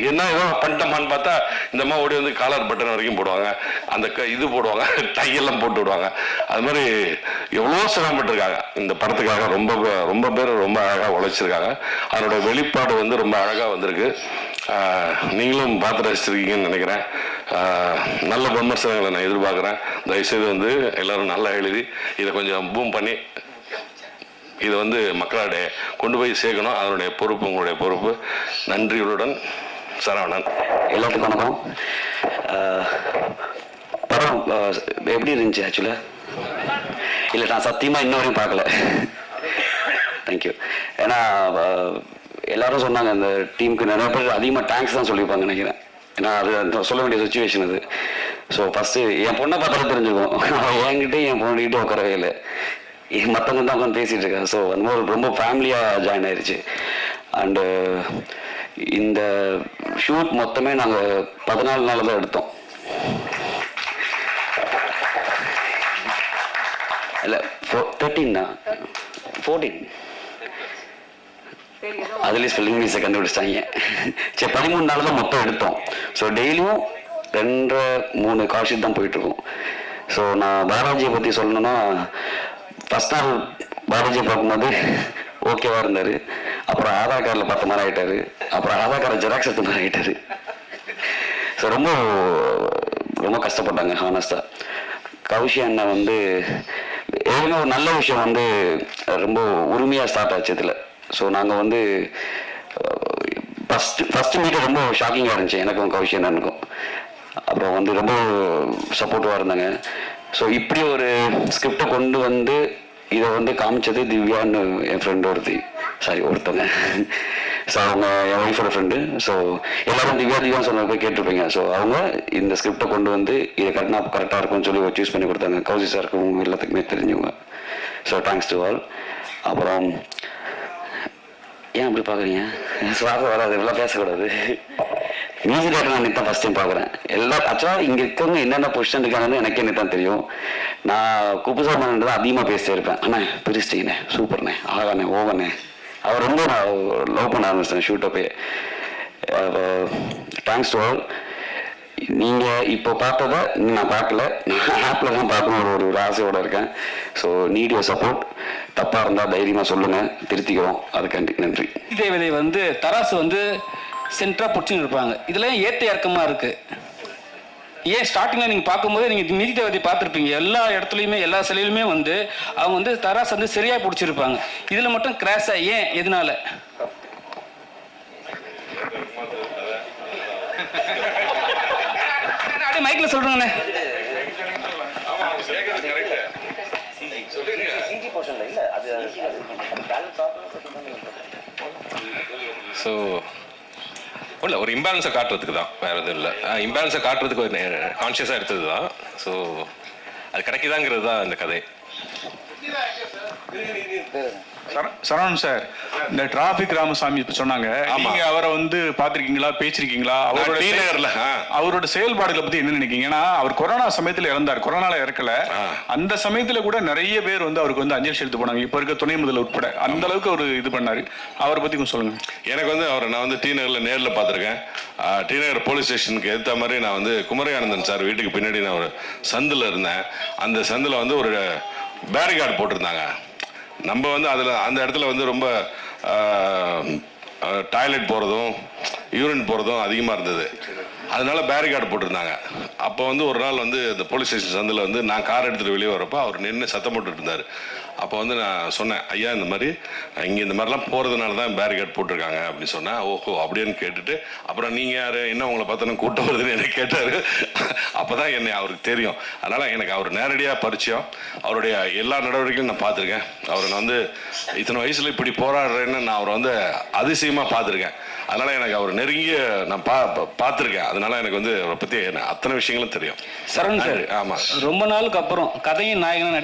என்ன ஏதோ பண்ணிட்டோமான்னு பார்த்தா இந்த மாதிரி ஓடி வந்து காலர் பட்டன் வரைக்கும் போடுவாங்க, அந்த இது போடுவாங்க, டையெல்லாம் போட்டு விடுவாங்க. அது மாதிரி எவ்வளோ சிரமப்பட்டிருக்காங்க இந்த படத்துக்காக. ரொம்ப ரொம்ப பேர் ரொம்ப அழகாக உழைச்சிருக்காங்க. அதனோட வெளிப்பாடு வந்து ரொம்ப அழகாக வந்திருக்கு. நீங்களும் பார்த்து ரசிச்சிருக்கீங்கன்னு நினைக்கிறேன். நல்ல விமர்சனங்களை நான் எதிர்பார்க்குறேன். தயவுசெய்து வந்து எல்லாரும் நல்லா எழுதி இதை கொஞ்சம் பூம் பண்ணி இதை வந்து மக்களிடையே கொண்டு போய் சேர்க்கணும். அதனுடைய பொறுப்பு உங்களுடைய பொறுப்பு. நன்றிகளுடன் சரவணன். எல்லாத்துக்கும் வணக்கம். படம் எப்படி இருந்துச்சு ஆக்சுவலாக? இல்லை, நான் சத்தியமாக இன்ன வரையும் பார்க்கல. தேங்க்யூ. ஏன்னா எல்லாரும் சொன்னாங்க, அந்த டீமுக்கு நிறைய பேர் அதிகமாக தேங்க்ஸ் தான் சொல்லியிருப்பாங்க நினைக்கிறேன். ஏன்னா அது சொல்ல வேண்டிய சுச்சுவேஷன் அது. ஸோ ஃபஸ்ட்டு என் பொண்ணை பார்த்தாலும் தெரிஞ்சுக்கும், என்கிட்ட என் பொண்ணுகிட்ட உட்காரவே இல்லை, மற்றவங்க தான் உட்காந்து பேசிகிட்டு இருக்கேன். ஸோ அந்த மாதிரி ரொம்ப ஃபேமிலியாக ஜாயின் ஆயிடுச்சு. அண்டு இந்த ஷூட் மொத்தமே நாங்கள் 14 நாள் தான் எடுத்தோம். இல்லை 13 தான், 14. அதுலேயே ஸ்பெல்லிங் மிஸ்ஸை கண்டுபிடிச்சிட்டாங்க. சரி, 13 நாள் தான் மொத்தம் எடுத்தோம். ஸோ டெய்லியும் 2-3 கால் ஷீட் தான் போயிட்டுருக்கோம். ஸோ நான் பாலாஜியை பற்றி சொல்லணும்னா, ஃபஸ்ட் நாள் பாலாஜியை பார்க்கும்போது ஓகேவாக இருந்தார். அப்புறம் ஆதார் கார்டில் பார்த்த மாதிரி ஆகிட்டார். அப்புறம் ஆதார் கார்டு ஜெராக்ஸ் எடுத்த மாதிரி ஆகிட்டார். ஸோ ரொம்ப ரொம்ப கஷ்டப்பட்டாங்க ஹானஸ்டாக. கௌஷி அண்ணன் வந்து எதுவுமே ஒரு நல்ல விஷயம் வந்து ரொம்ப உரிமையாக ஸ்டார்ட் ஆச்சு இதில். ஸோ நாங்கள் வந்து ஃபஸ்ட்டு மீட்டை ரொம்ப ஷாக்கிங்காக இருந்துச்சு எனக்கும் கௌஷி அண்ணனுக்கும். அப்புறம் வந்து ரொம்ப சப்போர்ட்டிவாக இருந்தாங்க. ஸோ இப்படி ஒரு ஸ்கிரிப்டை கொண்டு வந்து இதை வந்து காமிச்சது திவ்யான்னு என் ஃப்ரெண்டு ஒருத்தவங்க. ஸோ அவங்க என் ஒய்ஃபோட ஃப்ரெண்டு. ஸோ எல்லாரும் திவ்யான்னு சொன்ன போய் கேட்டிருப்பீங்க. ஸோ அவங்க இந்த ஸ்கிரிப்டை கொண்டு வந்து இதை கரெக்டாக இருக்கும்னு சொல்லி சூஸ் பண்ணி கொடுத்தாங்க. கௌசி சாருக்கும் எல்லாத்துக்குமே தெரிஞ்சவங்க. So thanks to all. அப்புறம் ஏன் அப்படி பார்க்குறீங்க? சுவாசம் வராது, இதெல்லாம் பேசக்கூடாது. மியூசிக் டேரக்டர் நான் தான் ஃபஸ்ட் டைம் பார்க்குறேன். ஆக்சுவலாக இங்கே இருக்கவங்க என்னென்ன பொசிஷன் இருக்காங்கன்னு எனக்கே தான் தெரியும். நான் குப்புசாமன் தான் அதிகமாக பேசிட்டே இருப்பேன். அண்ணே பிரிச்சிட்டிங்கண்ணே, சூப்பர்ண்ணே, ஆகாண்ணே, ஓவண்ணே. அவர் ரொம்ப நான் லவ் பண்ண ஆரம்பிச்சிட்டேன் ஷூட்டப்பே. Thanks to all. நீங்கள் இப்போ பார்த்ததை நான் பார்க்கல, நான் ஆப்பில் தான் பார்க்கணும் ஒரு ஆசையோடு இருக்கேன். So need your support. தப்பாக இருந்தால் தைரியமாக சொல்லுங்கள், திருத்திக்கிறோம். அதுக்காண்டி நன்றி. தேவதை வந்து தராசு வந்து சென்டராக பிடிச்சின்னு இருப்பாங்க. இதில் ஏற்ற இறக்கமாக இருக்குது. ஏன் ஸ்டார்டிங்கில் நீங்கள் பார்க்கும்போது நீங்கள் நிதி தேவதை பார்த்துருப்பீங்க. எல்லா இடத்துலையுமே எல்லா சிலையிலுமே வந்து அவங்க வந்து தராசு வந்து சரியாக பிடிச்சிருப்பாங்க. இதில் மட்டும் கிராஸாக ஏன், எதனால? அப்படியே மைக்கில் சொல்கிறேங்கண்ணே. ஸோ இல்லை, ஒரு இம்பேலன்ஸை காட்டுறதுக்கு தான், வேறு எதுவும் இல்லை. இம்பேலன்ஸை காட்டுறதுக்கு ஒரு கான்ஷியஸாக எடுத்தது தான். ஸோ அது கிடைக்குதாங்கிறது தான் இந்த கதை. சரவணன் சார், இந்த டிராபிக் ராமசாமி இப்ப சொன்னாங்க, நீங்க அவரை வந்து பாத்திருக்கீங்களா, பேசிருக்கீங்களா? அவரோட செயல்பாடுகளை பத்தி என்ன நினைக்கிறீங்க? ஏன்னா அவர் கொரோனா சமயத்துல இறந்தார், கொரோனால இறக்கல. அந்த சமயத்துல கூட நிறைய பேர் வந்து அவருக்கு வந்து அஞ்சலி செலுத்த போனாங்க, இப்ப இருக்க துணை முதல்வர் உட்பட. அந்த அளவுக்கு அவர் இது பண்ணாரு. அவரை பத்தி கொஞ்சம் சொல்லுங்க. எனக்கு வந்து அவரை நான் வந்து டி நகர்ல நேரில் பார்த்துருக்கேன். டி நகர் போலீஸ் ஸ்டேஷனுக்கு ஏற்ற மாதிரி நான் வந்து குமரகானந்தன் சார் வீட்டுக்கு பின்னாடி நான் ஒரு சந்தில் இருந்தேன். அந்த சந்தில் வந்து ஒரு பேரிகார்டு போட்டிருந்தாங்க. நம்ம வந்து அதில் அந்த இடத்துல வந்து ரொம்ப டாய்லெட் போகிறதும் யூரின் போகிறதும் அதிகமாக இருந்தது. அதனால பேரிகார்டு போட்டிருந்தாங்க. அப்போ வந்து ஒரு நாள் வந்து இந்த போலீஸ் ஸ்டேஷன் சந்தில் வந்து நான் கார் எடுத்துகிட்டு வெளியே வரப்போ அவர் நின்று சத்தம் போட்டுட்டு இருந்தார். அப்போ வந்து நான் சொன்னேன், ஐயா இந்த மாதிரி இங்கே இந்த மாதிரிலாம் போகிறதுனால தான் பேரிகார்டு போட்டிருக்காங்க அப்படின்னு சொன்னேன். ஓஹோ அப்படின்னு கேட்டுட்டு, அப்புறம் நீங்கள் யார், என்ன உங்களை பார்த்தோன்னா கூட்டம் வருதுன்னு என்ன கேட்டார். அப்போ தான் என்னை அவருக்கு தெரியும். அதனால் எனக்கு அவர் நேரடியாக பரிச்சயம். அவருடைய எல்லா நடவடிக்கையும் நான் பார்த்துருக்கேன். அவரை நான் வந்து இத்தனை வயசில் இப்படி போராடுறேன்னு நான் அவரை வந்து அதிசயமாக பார்த்துருக்கேன். அதனால் எனக்கு அவர் நெருங்கிய நான் பார்த்துருக்கேன். அதனால எனக்கு வந்து அவரை பற்றி அத்தனை விஷயங்களும் தெரியும். சரவணன் சார், ஆமாம், ரொம்ப நாளுக்கு அப்புறம் கதையும் நாயகனும்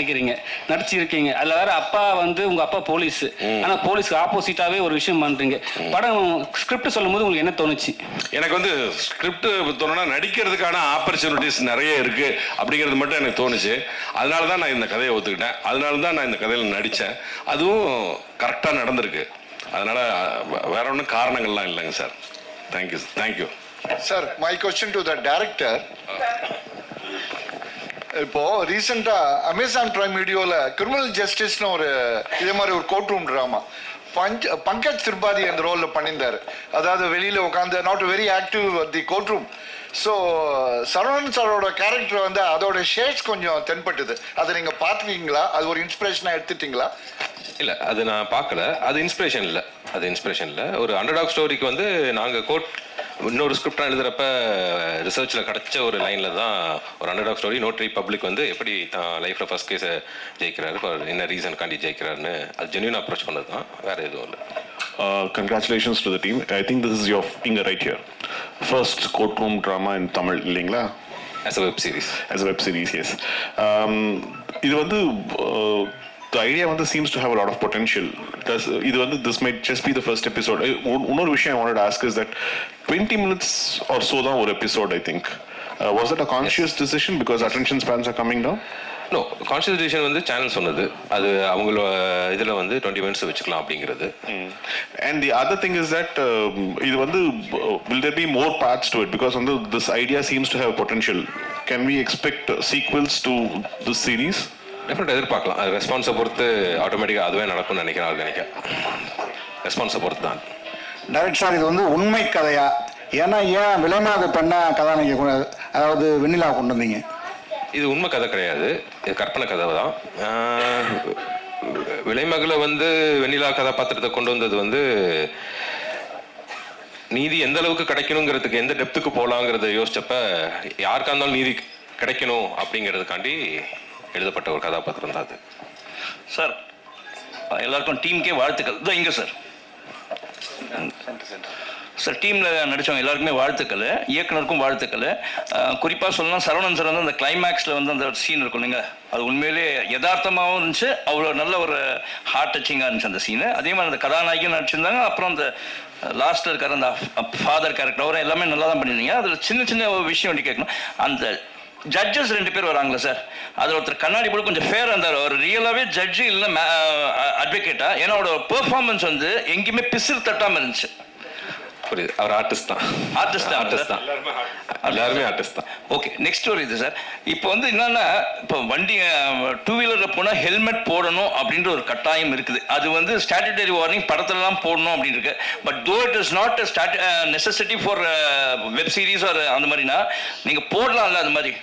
நடிச்சிருக்கீங்க. அதுல வேற அப்பா வந்து உங்க அப்பா போலீஸ், ஆனா போலீஸ்க்கு ஆப்போசிட்டாவே ஒரு விஷயம் பண்றீங்க. படம் ஸ்கிரிப்ட் சொல்லும் போது உங்களுக்கு என்ன தோணுச்சு? எனக்கு வந்து ஸ்கிரிப்ட் தோணுனா நடிக்கிறதுக்கான ஆப்பர்ச்சுனிட்டிஸ் நிறைய இருக்கு அப்படிங்கிறது மட்டும் எனக்கு தோணுச்சு. அதனால தான் நான் இந்த கதையை ஒத்துக்கிட்டேன். அதனால தான் நான் இந்த கதையில் நடித்தேன். அதுவும் கரெக்டாக நடந்திருக்கு. அதனால வேற ஒன்றும் காரணங்கள்லாம் இல்லைங்க sir. Thank you sir. My question to the director. இப்போ ரீசெண்டா அமேசான் பிரைம் வீடியோல கிரிமினல் ஜஸ்டிஸ்னு ஒரு இதே மாதிரி ஒரு court room drama Pankaj Tripathi அந்த ரோல்ல பண்ணியிருந்தாரு. அதாவது வெளியில உட்காந்து not very active the court room. So Saravanan சாரோட கேரக்டர் வந்து அதோட ஷேட்ஸ் கொஞ்சம் தென்பட்டுது. அதை நீங்க பார்த்துருக்கீங்களா? அது ஒரு இன்ஸ்பிரேஷனா எடுத்துட்டீங்களா? இல்லை, அது நான் பார்க்கல. அது இன்ஸ்பிரேஷன் இல்லை. ஒரு அண்டர்டாக் ஸ்டோரிக்கு வந்து நாங்கள் இன்னொரு ஸ்கிரிப்டாக எழுதுறப்ப ரிசர்ச்சில் கிடச்ச ஒரு லைனில் தான் ஒரு அண்டர்டாக் ஸ்டோரி. நோட்ரி பப்ளிக் வந்து எப்படி தான் லைஃப்பில் ஃபர்ஸ்ட் கேஸை ஜெயிக்கிறாரு, என்ன ரீசனுக்காண்டி ஜெயிக்கிறாருன்னு அது ஜென்யூன் அப்ரோச் பண்ணது தான், வேறு எதுவும் இல்லை. Congratulations to the team. I think this is your finger right here. First courtroom drama in Tamil, இல்லைங்களா? As a web series. As a web series, yes. இது வந்து the idea வந்து seems to have a lot of potential. இது வந்து this might just be the first episode. இன்னொரு விஷயம் I wanted to ask is that 20 minutes or so தான் ஒரு episode, I think. Was that a conscious decision because attention spans are coming down? No, conscious decision வந்து channel சொன்னது. அது அவங்களோட இதில் வந்து 20 minutes வச்சுக்கலாம் அப்படிங்கிறது. And the other thing is that இது வந்து will there be more parts to it because வந்து this idea seems to have potential. Can we expect sequels to this series? டெஃபினட்டாக எதிர்பார்க்கலாம். அது ரெஸ்பான்ஸை பொறுத்து ஆட்டோமேட்டிக்காக அதுவே நடக்கும்னு நினைக்கிறேன். ஆர்கானிக்காக ரெஸ்பான்ஸை பொறுத்து தான். டைரக்ட் சார், இது வந்து உண்மை கதையா? ஏன்னா ஏன் விலைமாத பெண்ண கதாநாயகி அதாவது வெண்ணிலா கொண்டு வந்தீங்க? இது உண்மை கதை கிடையாது, இது கற்பனை கதை தான். விலைமகளை வந்து வெண்ணிலா கதாபாத்திரத்தை கொண்டு வந்தது வந்து நீதி எந்த அளவுக்கு கிடைக்கணுங்கிறதுக்கு, எந்த டெப்த்துக்கு போகலாங்கிறத யோசிச்சப்ப யாருக்கா இருந்தாலும் நீதி கிடைக்கணும் அப்படிங்கிறதுக்காண்டி எழுதப்பட்ட ஒரு கதாபாத்திரம் தான் அது. சார், எல்லாருக்கும் டீமுக்கே வாழ்த்துக்கள். இதோ இங்கே சார். சார், டீமில் நடித்தவங்க எல்லாருக்குமே வாழ்த்துக்கள், இயக்குனருக்கும் வாழ்த்துக்கள். குறிப்பாக சொல்லலாம், சரவணன் சார் வந்து அந்த கிளைமேக்ஸில் வந்து அந்த சீன் இருக்கும் இல்லைங்க, அது உண்மையிலே யதார்த்தமாகவும் இருந்துச்சு, அவ்வளோ நல்ல ஒரு ஹார்ட் டச்சிங்காக இருந்துச்சு அந்த சீனு. அதே மாதிரி அந்த கதாநாயகியும் நடிச்சிருந்தாங்க. அப்புறம் அந்த லாஸ்ட்டில் இருக்கிற அந்த ஃபாதர் கேரக்டர் அவரை எல்லாமே நல்லா தான் பண்ணியிருந்தீங்க. அதில் சின்ன சின்ன விஷயம் ஒன்று கேட்கணும். அந்த ஜட்ஜஸ் 2 பேர் வராங்களே சார், அதில் ஒருத்தர் கண்ணாடி போல கொஞ்சம் ஃபேராக இருந்தார். அவர் ரியலாகவே ஜட்ஜு இல்லை அட்வொகேட்டா? ஏன்னா அவரோட பெர்ஃபார்மன்ஸ் வந்து எங்கேயுமே பிசிறு தட்டாமல் இருந்துச்சு. புரியுது, அவர் ஆர்டிஸ்ட் தான். எல்லாருமே ஆர்டிஸ்ட் தான். ஓகே, நெக்ஸ்ட் ஒரு இது சார். இப்போ வந்து என்னன்னா, இப்போ வண்டி 2 வீலரில் போனால் ஹெல்மெட் போடணும் அப்படின்ற ஒரு கட்டாயம் இருக்குது. அது வந்து ஸ்டாட்யூட்டரி வார்னிங் படத்துலலாம் போடணும் அப்படின்னு இருக்கு. But though it is not necessity for web series ஒரு அந்த மாதிரினா நீங்கள் போடலாம்ல அது மாதிரி.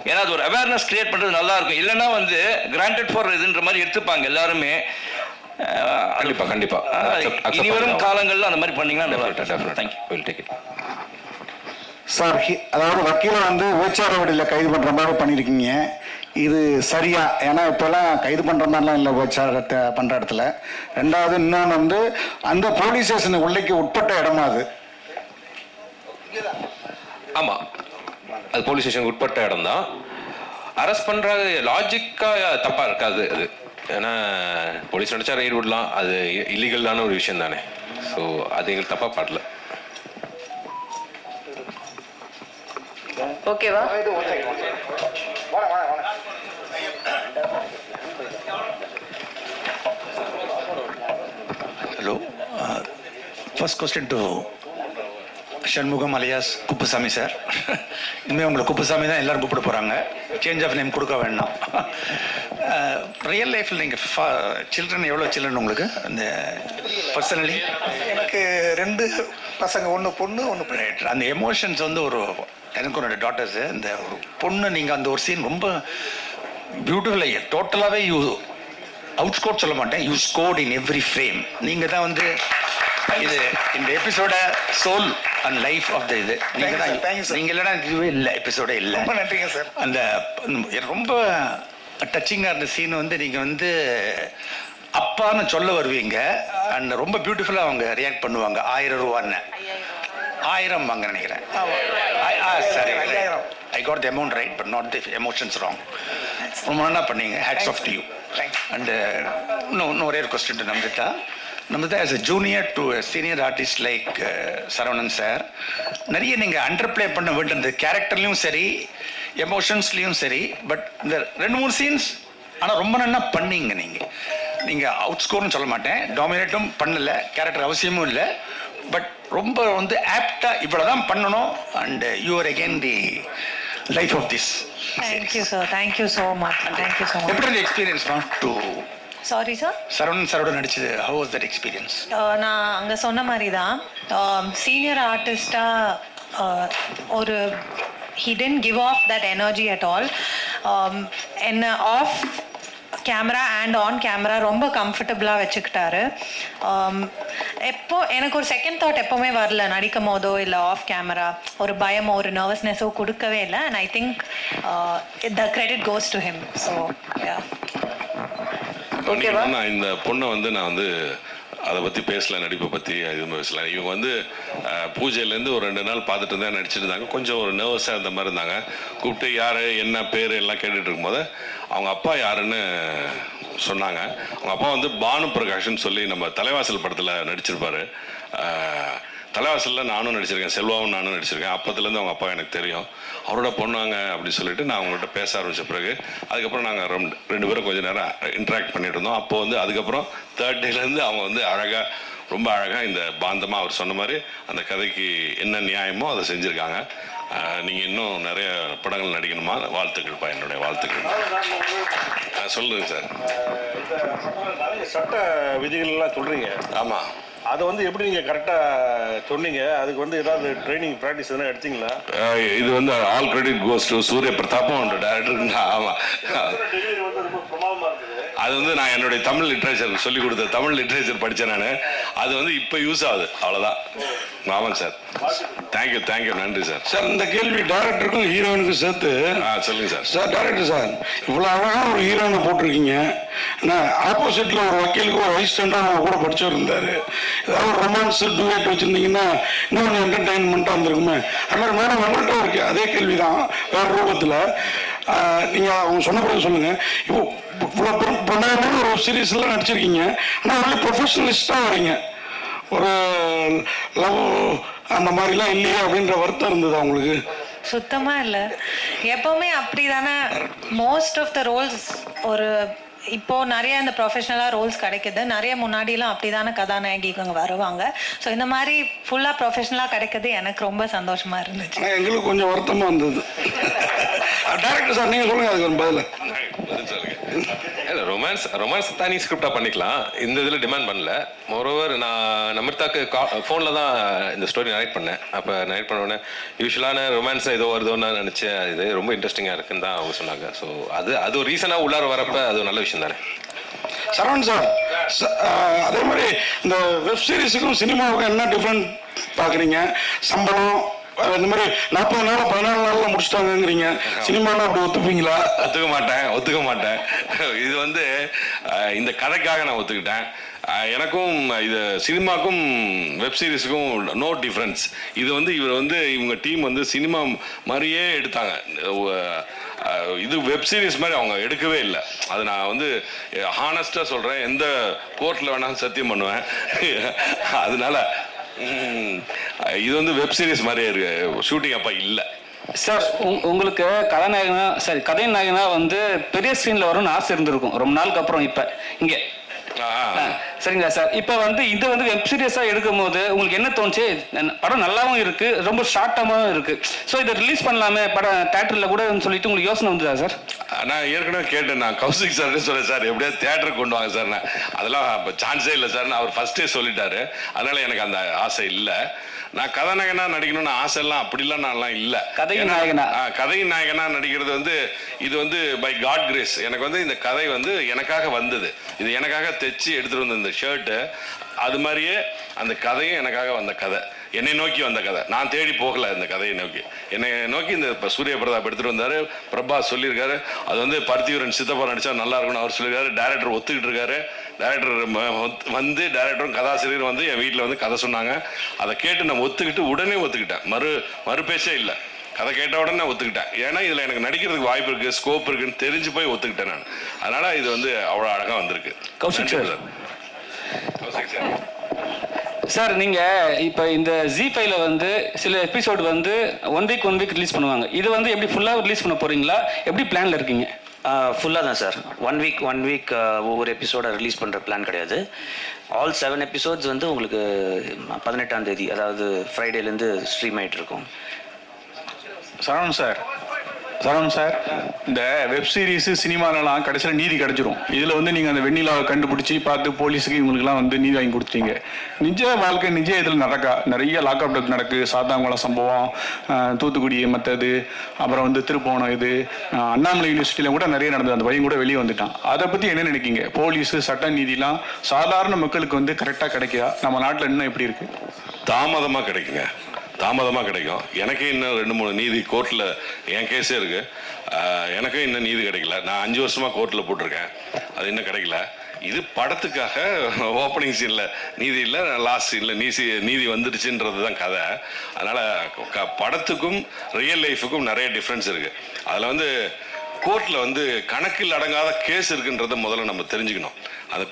ஏன்னா அது ஒரு அவேர்னஸ் கிரியேட் பண்ணுறது நல்லா இருக்கும். இல்லைன்னா வந்து கிராண்டட் ஃபார் இதுன்ற மாதிரி எடுத்துப்பாங்க எல்லாருமே. கண்டிப்பா இனி வரும் காலங்களில் அந்த மாதிரி பண்ணீங்கன்னா நல்லா இருக்கும். Thank you, will take it. Sir, அதாவது வக்கீலை வந்து ஓச்சாரவடியில் கைது பண்ணுற மாதிரி பண்ணியிருக்கீங்க. இது சரியா? ஏன்னா இப்போல்லாம் கைது பண்ணுற மாதிரிலாம் இல்லை ஓச்சாரத்தை பண்ணுற இடத்துல. ரெண்டாவது இன்னொன்று வந்து அந்த போலீஸ் ஸ்டேஷன் உள்ளைக்கு உட்பட்ட இடமா அது? ஆமாம், அது போலீஸ் ஸ்டேஷனுக்கு உட்பட்ட இடம் தான். அரெஸ்ட் பண்ணுற லாஜிக்காக தப்பாக இருக்காது. அது ஏன்னா போலீஸ் நினச்சா ரைடு விடலாம், அது இல்லீகலான ஒரு விஷயம் தானே. ஸோ அது எங்களுக்கு தப்பாக பாடல. ஓகேவா? Hello, first question to Shanmugam alias Kuppusamy sir. இனிமேல் உங்களை குப்புசாமி தான் எல்லாரும் கூப்பிட போகிறாங்க, சேஞ்ச் ஆஃப் நேம் கொடுக்க வேண்டாம். ரியல் லைஃப்பில் நீங்கள் சில்ட்ரன் எவ்வளோ சில்ட்ரன் உங்களுக்கு அந்த பர்சனலி? எனக்கு 2 பசங்க, 1 பொண்ணு 1 பையன். அந்த எமோஷன்ஸ் வந்து எனக்கு ஒரு டாட்டர்ஸு, இந்த ஒரு பொண்ணு நீங்கள் அந்த ஒரு சீன் ரொம்ப பியூட்டிஃபுல்லாக டோட்டலாகவே அவுட் ஸ்கோர் சொல்ல மாட்டேன், you scored in every frame. நீங்கள் தான் வந்து இது இந்த எபிசோட soul and life of the இது நீங்கள் தான். நீங்கள் இல்லைனா இதுவே இல்லை, எபிசோடே இல்லை. ரொம்ப நன்றிங்க சார். அந்த ரொம்ப டச்சிங்காக இருந்த சீன் வந்து நீங்கள் வந்து அப்பான்னு சொல்ல வருவீங்க அண்ட் ரொம்ப பியூட்டிஃபுல்லாக அவங்க ரியாக்ட் பண்ணுவாங்க. 1000 ரூபான்னு 1000 வாங்க நினைக்கிறேன். சரி, I got the amount right but not the emotions wrong. ரொம்ப நல்லா பண்ணீங்க, hats off to you. And இன்னும் ஒரே ஒரு question to Namrata. Namrata, as a junior to a senior artist like Saravanan sir, நிறைய நீங்கள் அண்டர்பிளே பண்ண வேண்டும் இந்த கேரக்டர்லையும் சரி எமோஷன்ஸ்லையும் சரி. பட் இந்த 2-3 சீன்ஸ் ஆனால் ரொம்ப நல்லா பண்ணீங்க. நீங்கள் அவுட் ஸ்கோர்னு சொல்ல மாட்டேன், டாமினேட்டும் பண்ணலை, கேரக்டர் அவசியமும் இல்லை, பட் ரொம்ப வந்து ஆப்டாக இவ்வளோ தான் பண்ணணும். And you are again the life of this. Thank you sir, thank you so much, thank you so much. எப்படி இந்த experience to sorry sir, Saravanan சாரோட நடிச்சது, ஹவ் வாஸ் தட் எக்ஸ்பீரியன்ஸ்? நான் அங்கே சொன்ன மாதிரி தான் சீனியர் ஆர்டிஸ்டாக ஒரு he didn't give off that energy at all. என்ன off camera and on camera ரொம்ப கம்ஃபர்டபுளாக வச்சுக்கிட்டாரு. எப்போ எனக்கு ஒரு செகண்ட் தாட் எப்போவுமே வரல, நடிக்கும் போதோ இல்லை ஆஃப் கேமரா ஒரு பயமோ ஒரு நர்வஸ்னஸோ கொடுக்கவே இல்லை. And I think the credit goes to him. So நான் இந்த பொண்ணை வந்து நான் வந்து அதை பற்றி பேசல, நடிப்பை பற்றி எதுவும் பேசல. இவங்க வந்து பூஜையிலேருந்து ஒரு 2 நாள் பார்த்துட்டு இருந்தாங்க, நடிச்சிட்டு இருந்தாங்க. கொஞ்சம் ஒரு நர்வஸாக இருந்த மாதிரி இருந்தாங்க. கூப்பிட்டு யார் என்ன பேர் எல்லாம் கேட்டுட்டு இருக்கும்போது அவங்க அப்பா யாருன்னு சொன்னாங்க. அவங்க அப்பா வந்து பானு பிரகாஷ்னு சொல்லி நம்ம தலைவாசல் படத்தில் நடிச்சிருப்பாரு. தலைவாசலில் நானும் நடிச்சிருக்கேன், செல்வாவும் நானும் நடிச்சிருக்கேன். அப்போத்துலேருந்து அவங்க அப்பா எனக்கு தெரியும். அவரோட பொண்ணாங்க அப்படின்னு சொல்லிட்டு நான் அவங்கள்ட்ட பேச ஆரம்பித்த பிறகு அதுக்கப்புறம் நாங்கள் 2 பேரும் கொஞ்சம் நேரம் இன்ட்ராக்ட் பண்ணிட்டு இருந்தோம். அப்போ வந்து அதுக்கப்புறம் 3rd டேலேருந்து அவங்க வந்து அழகாக, ரொம்ப அழகாக இந்த பாந்தமாக அவர் சொன்ன மாதிரி அந்த கதைக்கு என்ன நியாயமோ அதை செஞ்சுருக்காங்க. நீங்கள் இன்னும் நிறைய படங்கள் நடிக்கணுமா? வாழ்த்துக்கள்ப்பா, என்னுடைய வாழ்த்துக்கள். சொல்லுங்க சார். சட்ட விதிகள் எல்லாம் சொல்கிறீங்க. ஆமாம், அதை வந்து எப்படி நீங்கள் கரெக்டாக சொன்னீங்க? அதுக்கு வந்து ஏதாவது ட்ரைனிங் ப்ராக்டிஸ் எதுனா எடுத்தீங்களா? இது வந்து ஆல் கிரெடிட் கோஸ் டு சூரிய பிரதாப்பும் டேரக்டருக்கு. ஆமாம், அது வந்து நான் என்னுடைய தமிழ் லிட்ரேச்சர் சொல்லிக் கொடுத்த தமிழ் லிட்ரேச்சர் படித்தேன் நான். அது வந்து இப்போ யூஸ் ஆகுது, அவ்வளோதான். ஆமாங்க சார். தேங்க்யூ, நன்றி சார். சார், இந்த கேள்வி டைரக்டருக்கும் ஹீரோயினுக்கும் சேர்த்து. சொல்லுங்க சார். சார், டைரக்டர் சார், இவ்வளோ அழகான ஒரு ஹீரோயினை போட்டிருக்கீங்க. நான் ஆப்போசிட்டில் ஒரு வக்கீலுக்கு ஒரு அசிஸ்டண்டாக அவங்க கூட படிச்சவர் இருந்தார். ஏதாவது ஒரு ரொமான்ஸ் டூயட் வச்சுருந்தீங்கன்னா இன்னும் கொஞ்சம் என்டர்டைன்மெண்ட்டாக இருந்திருக்குமே. அது மாதிரி மேடம் நம்மள்கிட்ட இருக்கு அதே கேள்வி தான், வேறு ரூபத்தில். நீங்கள் அவங்க சொன்ன பிறகு சொல்லுங்கள். இப்போ இவ்வளோ பிரமாதமான ஒரு சீரீஸ்லாம் நடிச்சிருக்கீங்க, ஆனால் வந்து ப்ரொஃபஷனலிஸ்டாக வரீங்க. ஒரு லவ் அந்த மாதிரிலாம் இல்லையா அப்படின்ற வருத்தம் இருந்தது அவங்களுக்கு? சுத்தமாக இல்லை, எப்போவுமே அப்படி தானே. மோஸ்ட் ஆஃப் த ரோல்ஸ் ஒரு இப்போ நிறைய இந்த ப்ரொஃபஷனலாக ரோல்ஸ் கிடைக்குது. நிறைய முன்னாடிலாம் அப்படி தானே கதாநாயகிங்க வருவாங்க. ஸோ இந்த மாதிரி ஃபுல்லாக ப்ரொஃபஷனலாக கிடைக்கிறது எனக்கு ரொம்ப சந்தோஷமாக இருந்துச்சு. எங்களுக்கு கொஞ்சம் வருத்தமாக இருந்தது. டைரக்டர் சார், நீங்கள் சொல்லுங்கள் அதுக்கு ஒரு பதில். இல்லை, ரொமான்ஸ் தனி ஸ்கிரிப்டாக பண்ணிக்கலாம். இந்த இதில் டிமாண்ட் பண்ணல. மோரோவர் நான் நமர்த்தாக்கு ஃபோனில் தான் இந்த ஸ்டோரி நரேட் பண்ணேன். அப்போ நரேட் பண்ண யூஸ்வலான ரொமான்ஸ் ஏதோ வருதோன்னு நினச்சேன். இது ரொம்ப இன்ட்ரெஸ்டிங்காக இருக்குன்னு தான் அவங்க சொன்னாங்க. ஸோ அது ஒரு ரீசனாக உள்ளார வரப்போ அது ஒரு நல்ல விஷயம் தானே. சரவணன் சார், அதே மாதிரி இந்த வெப் சீரிஸுக்கும் சினிமாவுக்கும் என்ன டிஃப்ரெண்ட் பார்க்குறீங்க? சம்பளம் இந்த மாதிரி 40 நாள் 14 நாளில் முடிச்சிட்டாங்கிறீங்க. சினிமாவில் அப்படி ஒத்துப்பீங்களா? ஒத்துக்க மாட்டேன். இது வந்து இந்த கதைக்காக நான் ஒத்துக்கிட்டேன். எனக்கும் இது சினிமாக்கும் வெப் சீரிஸுக்கும் நோ டிஃப்ரென்ஸ். இது வந்து இவர் வந்து இவங்க டீம் வந்து சினிமா மாதிரியே எடுத்தாங்க. இது வெப் சீரிஸ் மாதிரி அவங்க எடுக்கவே இல்லை. அது நான் வந்து ஹானஸ்டாக சொல்கிறேன், எந்த கோர்ட்டில் வேணாலும் சத்தியம் பண்ணுவேன். அதனால இது வந்து வெப் சீரிஸ் மாதிரியே இருக்கு, ஷூட்டிங் அப்போ இல்லை. சார் உங்களுக்கு கதாநாயகனா சரி கதை நாயகனா வந்து பெரிய ஸ்க்ரீனில் வரும்னு ஆசை இருந்திருக்கும் ரொம்ப நாளுக்கு அப்புறம். இப்போ இங்கே சரிங்களா சார், இப்போ வந்து இது வந்து வெப் சீரியஸாக எடுக்கும் போது உங்களுக்கு என்ன தோணுச்சு? படம் நல்லாவும் இருக்கு, ரொம்ப ஷார்ட்டாகவும் இருக்கு. ஸோ இதை ரிலீஸ் பண்ணலாமே படம் தேட்டரில் கூட சொல்லிட்டு உங்களுக்கு யோசனை வந்துதா சார்? நான் ஏற்கனவே கேட்டேன், நான் கௌசிக் சார்னு சொல்லேன் சார், எப்படியாவது தேட்டருக்கு கொண்டு வாங்க சார். நான் அதெல்லாம் இப்போ சான்ஸே இல்லை சார், அவர் ஃபர்ஸ்டே சொல்லிட்டாரு. அதனால எனக்கு அந்த ஆசை இல்லை. நான் கதாநாயகனா நடிக்கணும்னு ஆசைலாம் அப்படிலாம் நான்லாம் இல்லை. கதையின் நாயகனா கதையின் நாயகனா நடிக்கிறது வந்து இது வந்து பை காட் கிரேஸ். எனக்கு வந்து இந்த கதை வந்து எனக்காக வந்தது, இது எனக்காக தைச்சி எடுத்துகிட்டு வந்த இந்த ஷர்ட்டு, அது மாதிரியே அந்த கதையும் எனக்காக வந்த கதை, என்னை நோக்கி வந்த கதை. நான் தேடி போகல இந்த கதையை நோக்கி, என்னை நோக்கி இந்த இப்போ சூரிய பிரதாப் எடுத்துகிட்டு வந்தார். பிரபாஸ் சொல்லியிருக்காரு அது வந்து பருத்தியூரன் சித்தப்பா நடித்தா நல்லா இருக்கும்னு அவர் சொல்லியிருக்காரு. டைரக்டர் ஒத்துக்கிட்டு இருக்காரு. டைரக்டர் வந்து டைரக்டரும் கதாசிரியரும் வந்து என் வீட்டில் வந்து கதை சொன்னாங்க. அதை கேட்டு நான் ஒத்துக்கிட்டு உடனே ஒத்துக்கிட்டேன், மறு பேச்சே இல்லை. கதை கேட்ட உடனே நான் ஒத்துக்கிட்டேன். ஏன்னா இதில் எனக்கு நடிக்கிறதுக்கு வாய்ப்பு இருக்குது, ஸ்கோப் இருக்குன்னு தெரிஞ்சு போய் ஒத்துக்கிட்டேன் நான். அதனால் இது வந்து அவ்வளோ அழகாக வந்திருக்கு. கௌஷிக் சார். சார் நீங்கள் இப்போ இந்த ஜி5ல வந்து சில எபிசோடு வந்து ஒன் வீக் ரிலீஸ் பண்ணுவாங்க. இது வந்து எப்படி ஃபுல்லாக ரிலீஸ் பண்ண போகிறீங்களா, எப்படி பிளானில் இருக்கீங்க? ஃபுல்லாக தான் சார். ஒன் வீக் ஒவ்வொரு எபிசோடை ரிலீஸ் பண்ணுற பிளான் கிடையாது. ஆல் 7 எபிசோட்ஸ் வந்து உங்களுக்கு 18ஆம் தேதி, அதாவது ஃப்ரைடேலேருந்து ஸ்ட்ரீம் ஆகிட்டு இருக்கும். சரவணன் சார், இந்த வெப் சீரிஸ் சினிமாலலாம் கடைசியில் நீதி கிடைச்சிரும். இதில் வந்து நீங்கள் அந்த வெண்ணிலாவை கண்டுபிடிச்சி பார்த்து போலீஸுக்கு இவங்களுக்குலாம் வந்து நீதி வாங்கி கொடுத்தீங்க. நிஜ வாழ்க்கை நிஜ இதில் நிறைய லாக்அப் டெத் நடக்கு. சாத்தாங்குளம் சம்பவம், தூத்துக்குடி மற்றது, அப்புறம் வந்து திருப்போணம், இது அண்ணாமலை யூனிவர்சிட்டியில் கூட நிறைய நடந்தது. அந்த பையன் கூட வெளியே வந்துட்டான். அதை பற்றி என்ன நினைக்கிங்க? போலீஸு சட்ட நீதிலாம் சாதாரண மக்களுக்கு வந்து கரெக்டாக கிடைக்குதா? நம்ம நாட்டில் இன்னும் எப்படி இருக்குது? தாமதமாக கிடைக்குங்க, தாமதமாக கிடைக்கும். எனக்கே இன்னும் 2-3 நீதி கோர்ட்டில் என் கேஸே இருக்குது. எனக்கும் இன்னும் நீதி கிடைக்கல. நான் 5 வருஷமாக கோர்ட்டில் போட்டிருக்கேன், அது இன்னும் கிடைக்கல. இது படத்துக்காக ஓப்பனிங் சீனில் நீதி இல்லை, லாஸ்ட் சீனில் நீதி வந்துடுச்சுன்றது தான் கதை. அதனால் படத்துக்கும் ரியல் லைஃபுக்கும் நிறைய டிஃப்ரென்ஸ் இருக்குது. அதில் வந்து கோர்ட்டில் வந்து கணக்கில் அடங்காத கேஸ் இருக்குன்றதை முதல்ல நம்ம தெரிஞ்சுக்கணும். அந்த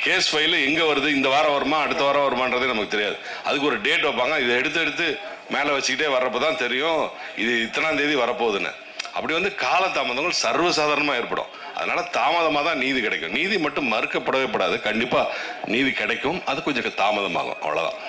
கேஸ் ஃபைலு எங்கே வருது, இந்த வாரம் வருமா அடுத்த வாரம் வருமானதே நமக்கு தெரியாது. அதுக்கு ஒரு டேட் வைப்பாங்க, இதை எடுத்து மேலே வச்சுக்கிட்டே வர்றப்போ தான் தெரியும் இது இத்தனாம் தேதி வரப்போகுதுன்னு. அப்படி வந்து காலதாமதங்கள் சர்வசாதாரணமாக ஏற்படும். அதனால் தாமதமாக தான் நீதி கிடைக்கும். நீதி மட்டும் மறுக்கப்படவே படாது, கண்டிப்பாக நீதி கிடைக்கும். அது கொஞ்சம் தாமதமாகும், அவ்வளோதான்.